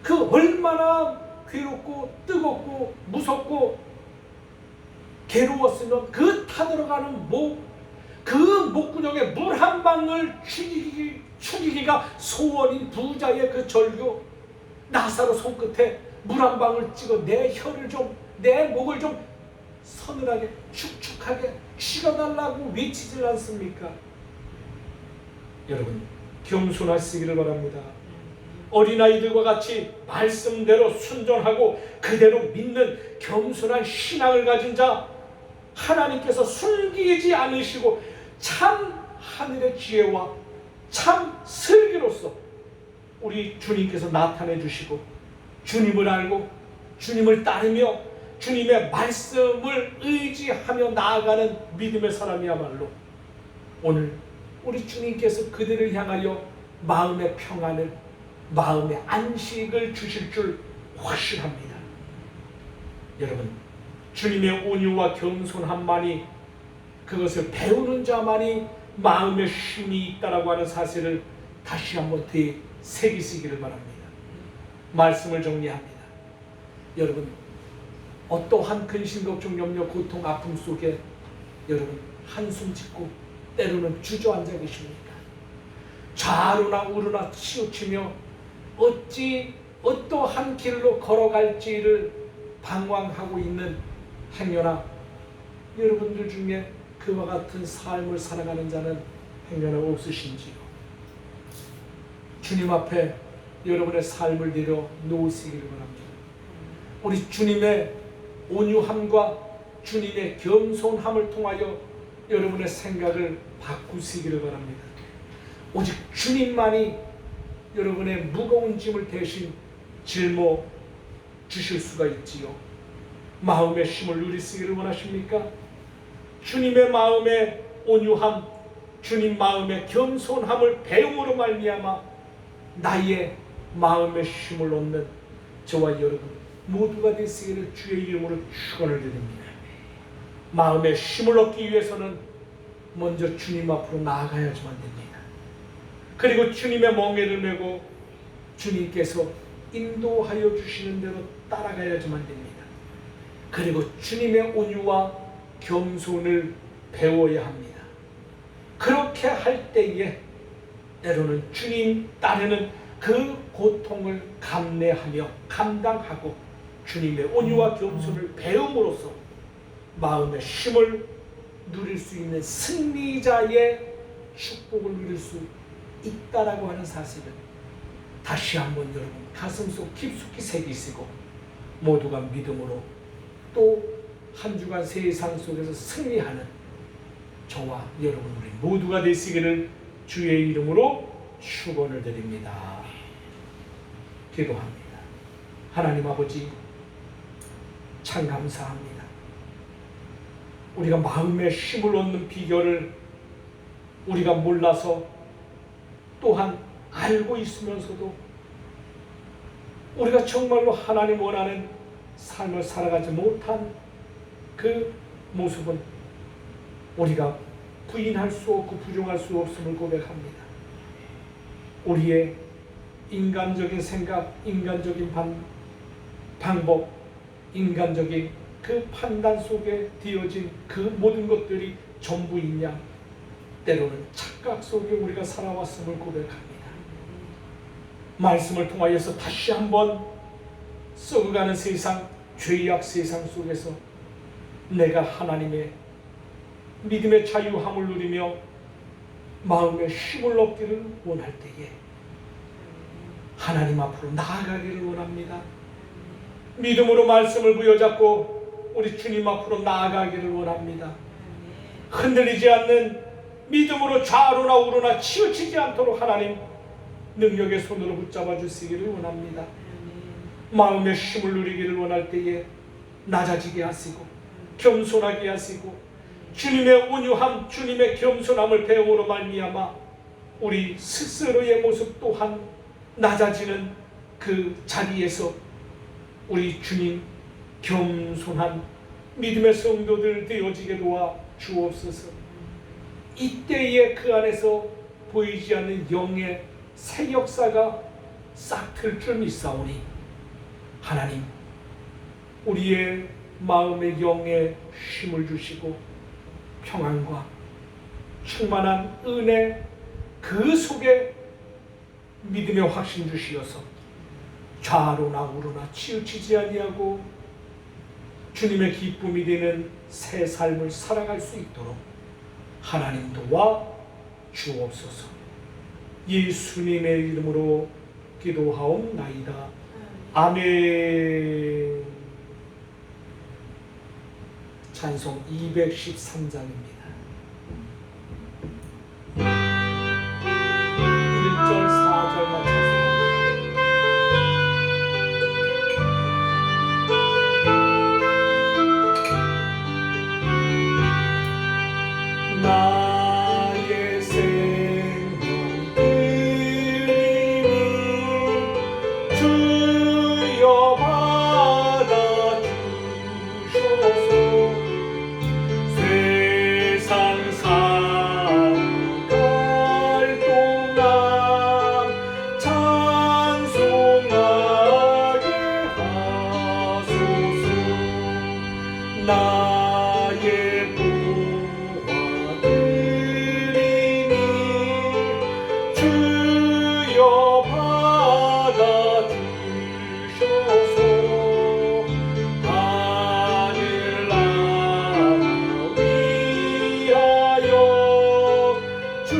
그 얼마나 괴롭고 뜨겁고 무섭고 괴로웠으면 그 타들어가는 목, 그 목구멍에 물 한 방울 죽이기가 소원인 부자의 그 절규, 나사로 손끝에 물 한 방울 찍어 내 혀를 좀, 내 목을 좀 서늘하게 축축하게 식어달라고 외치질 않습니까? 여러분, 겸손하시기를 바랍니다. 어린아이들과 같이 말씀대로 순종하고 그대로 믿는 겸손한 신앙을 가진 자, 하나님께서 숨기지 않으시고 참 하늘의 지혜와 참 슬기로서 우리 주님께서 나타내 주시고, 주님을 알고 주님을 따르며 주님의 말씀을 의지하며 나아가는 믿음의 사람이야말로 오늘 우리 주님께서 그들을 향하여 마음의 평안을, 마음의 안식을 주실 줄 확신합니다. 여러분, 주님의 온유와 겸손함만이, 그것을 배우는 자만이 마음의 쉼이 있다라고 하는 사실을 다시 한번 되새기시기를 바랍니다. 말씀을 정리합니다. 여러분, 어떠한 근심, 걱정, 염려, 고통, 아픔 속에 여러분 한숨 짓고 때로는 주저앉아 계십니까? 좌로나 우로나 치우치며 어떠한 길로 걸어갈지를 방황하고 있는 행여나 여러분들 중에 그와 같은 삶을 살아가는 자는 행여나 없으신지요? 주님 앞에 여러분의 삶을 내려 놓으시기를 바랍니다. 우리 주님의 온유함과 주님의 겸손함을 통하여 여러분의 생각을 바꾸시기를 바랍니다. 오직 주님만이 여러분의 무거운 짐을 대신 짊어 주실 수가 있지요. 마음의 쉼을 누리시기를 원하십니까? 주님의 마음의 온유함, 주님 마음의 겸손함을 배움으로 말미암아 나의 마음의 쉼을 얻는 저와 여러분 모두가 되시기를 주의 이름으로 축원을 드립니다. 마음의 쉼을 얻기 위해서는 먼저 주님 앞으로 나아가야지만 됩니다. 그리고 주님의 멍에를 메고 주님께서 인도하여 주시는 대로 따라가야지만 됩니다. 그리고 주님의 온유와 겸손을 배워야 합니다. 그렇게 할 때에 때로는 주님 따르는 그 고통을 감내하며 감당하고 주님의 온유와 겸손을 배움으로써 마음의 쉼을 누릴 수 있는 승리자의 축복을 누릴 수 있다라고 하는 사실을 다시 한번 여러분 가슴속 깊숙이 새기시고 모두가 믿음으로 또 한 주간 세상 속에서 승리하는 저와 여러분 우리 모두가 되시기를 주의 이름으로 축원을 드립니다. 기도합니다. 하나님 아버지, 참 감사합니다. 우리가 마음의 쉼을 얻는 비결을 우리가 몰라서 또한 알고 있으면서도 우리가 정말로 하나님 원하는 삶을 살아가지 못한 그 모습은 우리가 부인할 수 없고 부정할 수 없음을 고백합니다. 우리의 인간적인 생각, 인간적인 방법, 인간적인 그 판단 속에 되어진 그 모든 것들이 전부이냐, 때로는 착각 속에 우리가 살아왔음을 고백합니다. 말씀을 통하여서 다시 한번 썩어가는 세상, 죄악 세상 속에서 내가 하나님의 믿음의 자유함을 누리며 마음의 쉼을 얻기를 원할 때에 하나님 앞으로 나아가기를 원합니다. 믿음으로 말씀을 부여잡고 우리 주님 앞으로 나아가기를 원합니다. 흔들리지 않는 믿음으로 좌로나 우로나 치우치지 않도록 하나님 능력의 손으로 붙잡아 주시기를 원합니다. 마음의 쉼을 누리기를 원할 때에 낮아지게 하시고 겸손하게 하시고 주님의 온유함, 주님의 겸손함을 배움으로 말미암아 우리 스스로의 모습 또한 낮아지는 그 자리에서 우리 주님 겸손한 믿음의 성도들 되어지게 도와 주옵소서. 이때에 그 안에서 보이지 않는 영의 새 역사가 싹 틀 줄 믿사오니 하나님 우리의 마음의 영에 쉼을 주시고 평안과 충만한 은혜 그 속에 믿음의 확신 주시어서 좌로나 우로나 치우치지 아니하고 주님의 기쁨이 되는 새 삶을 살아갈 수 있도록 하나님 도와 주옵소서. 예수님의 이름으로 기도하옵나이다. 아멘. 찬송 213장입니다. 1절 4절만 찬송합니다. 나의 생명 드리니 주여 받아 주소서. 세상 살아갈 동안 찬송하게 하소서. 나의 보화 드리니 주여 받아 주소서. 하늘 나라 위하여 주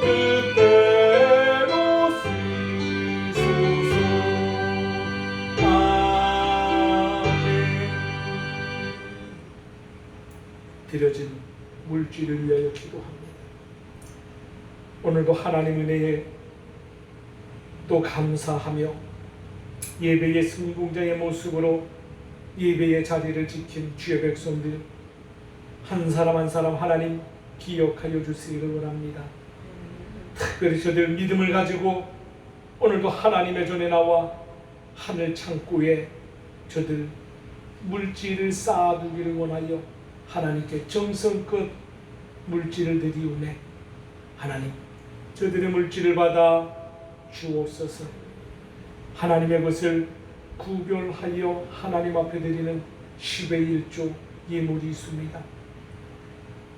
뜻대로 쓰소서. 아멘. 드려진 물질을 위하여 기도합니다. 오늘도 하나님 은혜에 또 감사하며 예배의 승공장의 모습으로 예배의 자리를 지킨 주의 백성들 한 사람 한 사람 하나님 기억하여 주시기를 원합니다. 특별히 저들 믿음을 가지고 오늘도 하나님의 전에 나와 하늘 창고에 저들 물질을 쌓아두기를 원하여 하나님께 정성껏 물질을 드리우매 하나님 저들의 물질을 받아 주옵소서. 하나님의 것을 구별하여 하나님 앞에 드리는 10의 1조 예물이 있습니다.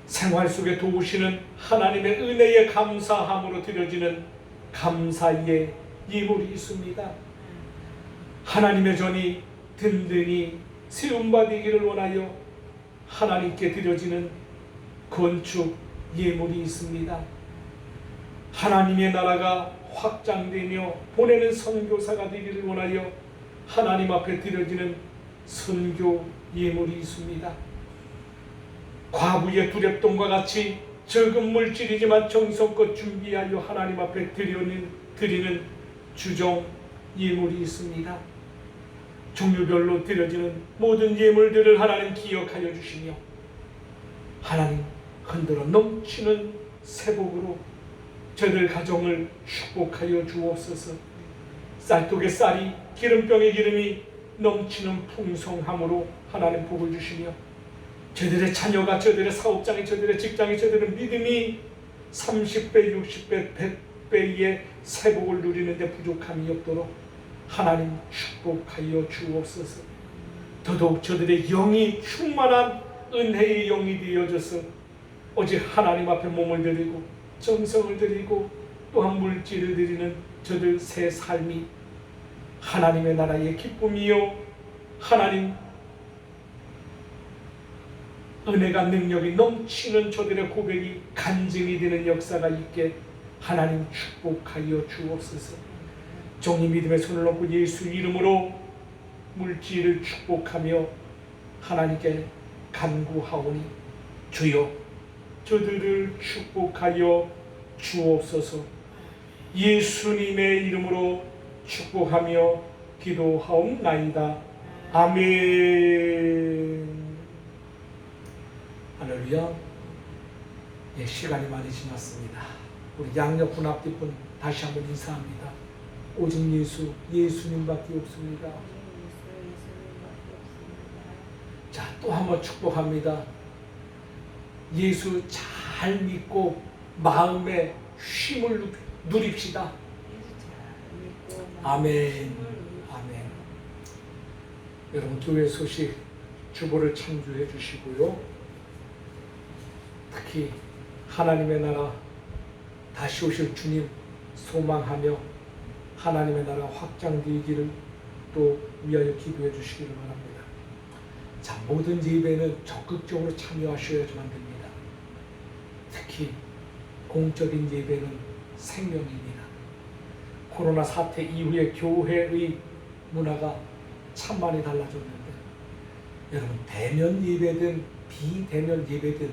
생활 속에 도우시는 하나님의 은혜에 감사함으로 드려지는 감사의 예물이 있습니다. 하나님의 전이 든든히 세움받기를 원하여 하나님께 드려지는 건축 예물이 있습니다. 하나님의 나라가 확장되며 보내는 선교사가 되기를 원하여 하나님 앞에 드려지는 선교 예물이 있습니다. 과부의 두렙돈과 같이 적은 물질이지만 정성껏 준비하여 하나님 앞에 드리는 주정 예물이 있습니다. 종류별로 드려지는 모든 예물들을 하나님 기억하여 주시며 하나님 흔들어 넘치는 새복으로 저들 가정을 축복하여 주옵소서. 쌀독의 쌀이 기름병의 기름이 넘치는 풍성함으로 하나님 복을 주시며 저들의 자녀가 저들의 사업장이 저들의 직장이 저들의 믿음이 30배 60배 100배의 새복을 누리는데 부족함이 없도록 하나님 축복하여 주옵소서. 더더욱 저들의 영이 충만한 은혜의 영이 되어져서 오직 하나님 앞에 몸을 드리고 정성을 드리고 또한 물질을 드리는 저들 새 삶이 하나님의 나라의 기쁨이요 하나님 은혜가 능력이 넘치는 저들의 고백이 간증이 되는 역사가 있게 하나님 축복하여 주옵소서. 종이 믿음의 손을 놓고 예수 이름으로 물질을 축복하며 하나님께 간구하오니 주여 저들을 축복하여 주옵소서. 예수님의 이름으로 축복하며 기도하옵나이다. 아멘. 할렐루야. 예, 시간이 많이 지났습니다. 우리 양옆분 앞뒤분 다시 한번 인사합니다. 오직 예수, 예수님밖에 없습니다. 자, 또 한번 축복합니다. 예수 잘 믿고 마음에 쉼을 누립시다. 아멘. 아멘. 여러분 교회 소식 주보를 참조해 주시고요. 특히 하나님의 나라 다시 오실 주님 소망하며 하나님의 나라가 확장되기를 또 위하여 기도해 주시기를 바랍니다. 자, 모든 예배는 적극적으로 참여하셔야지만 됩니다. 특히 공적인 예배는 생명입니다. 코로나 사태 이후에 교회의 문화가 참 많이 달라졌는데 여러분, 대면 예배든 비대면 예배든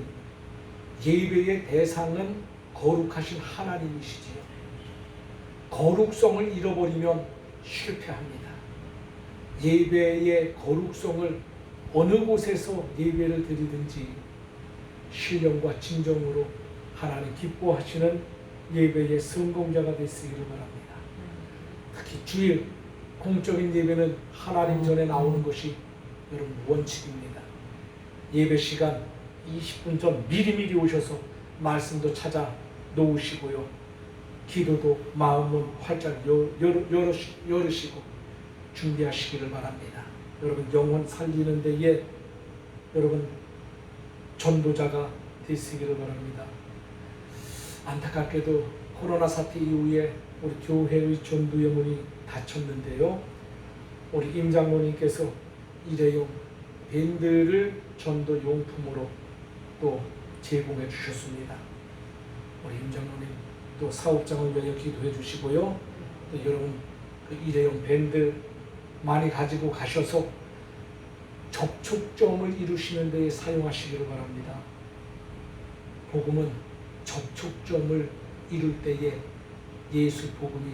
예배의 대상은 거룩하신 하나님이시지요. 거룩성을 잃어버리면 실패합니다. 예배의 거룩성을 어느 곳에서 예배를 드리든지 신령과 진정으로 하나님 기뻐하시는 예배의 성공자가 되시기를 바랍니다. 특히 주일 공적인 예배는 하나님 전에 나오는 것이 여러분 원칙입니다. 예배 시간 20분 전 미리미리 오셔서 말씀도 찾아 놓으시고요. 기도도 마음은 활짝 열으시고 준비하시기를 바랍니다. 여러분, 영혼 살리는 데에 여러분 전도자가 되시기를 바랍니다. 안타깝게도 코로나 사태 이후에 우리 교회의 전도의 문이 닫혔는데요. 우리 임 장로님께서 일회용 밴드를 전도 용품으로 또 제공해 주셨습니다. 우리 임 장로님 또 사업장을 위하여 기도해 주시고요. 또 여러분 그 일회용 밴드 많이 가지고 가셔서 접촉점을 이루시는 데에 사용하시기를 바랍니다. 복음은 접촉점을 이룰 때에 예수 복음이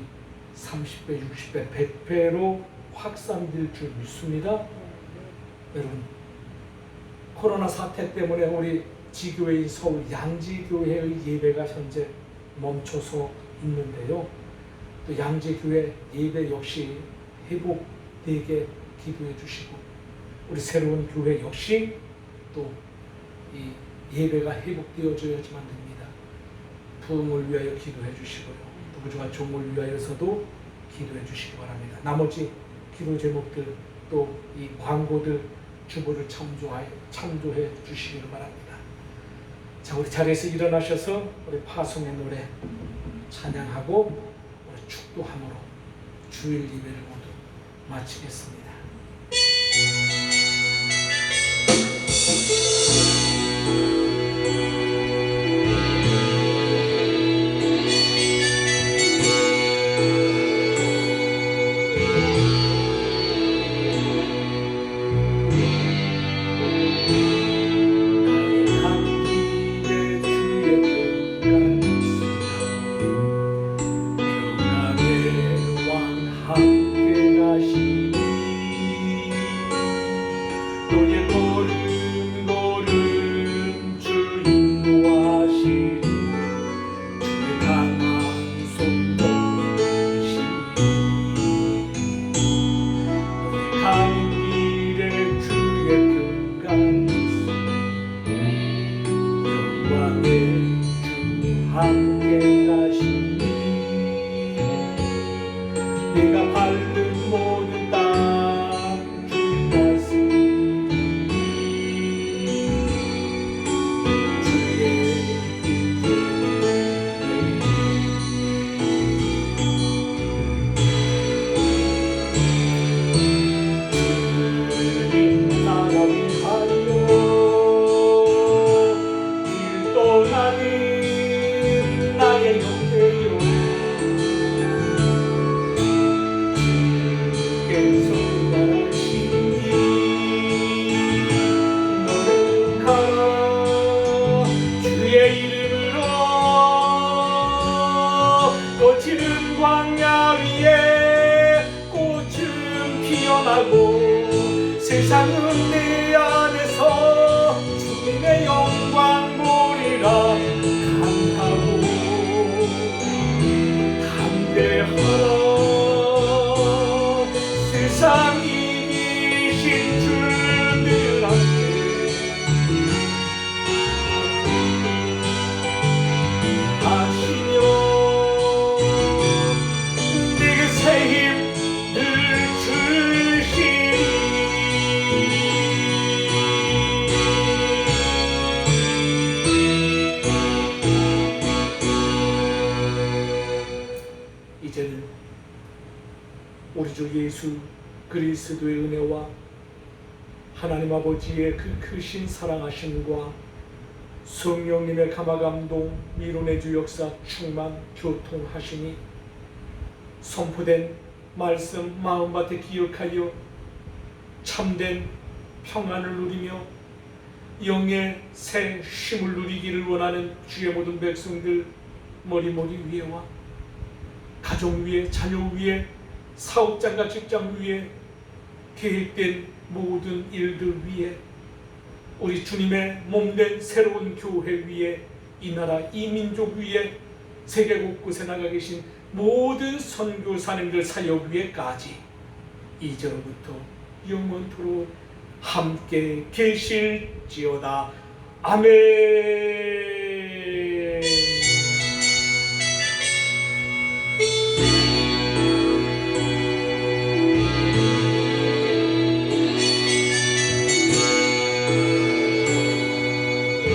30배, 60배, 100배로 확산될 줄 믿습니다. 여러분, 코로나 사태 때문에 우리 지교회인 서울 양지교회의 예배가 현재 멈춰서 있는데요. 또 양지교회 예배 역시 회복되게 기도해 주시고 우리 새로운 교회 역시 또 이 예배가 회복되어져야지만 됩니다. 부흥을 위하여 기도해 주시고요. 또 부족한 종을 위하여서도 기도해 주시기 바랍니다. 나머지 기도 제목들 또 이 광고들 주보를 참조해 주시기를 바랍니다. 자, 우리 자리에서 일어나셔서 우리 파송의 노래 찬양하고 우리 축도함으로 주일 예배를 모두 마치겠습니다. 세상은 내 안에서 주님의 영광 보리라. 강하고 담대하라. 세상 이기신 주들 함께 하시며 내게 새 힘을 주시니 주 예수 그리스도의 은혜와 하나님 아버지의 그 크신 사랑하심과 성령님의 감화감동 미론의 주 역사 충만 교통하심이 선포된 말씀 마음밭에 기억하여 참된 평안을 누리며 영의 새 쉼을 누리기를 원하는 주의 모든 백성들 머리머리 위에와 가족 위에 자녀 위에 사업장과 직장 위에 계획된 모든 일들 위에 우리 주님의 몸된 새로운 교회 위에 이 나라 이 민족 위에 세계 곳곳에 나가 계신 모든 선교사님들 사역 위에까지 이제로부터 영원토록 함께 계실지어다. 아멘.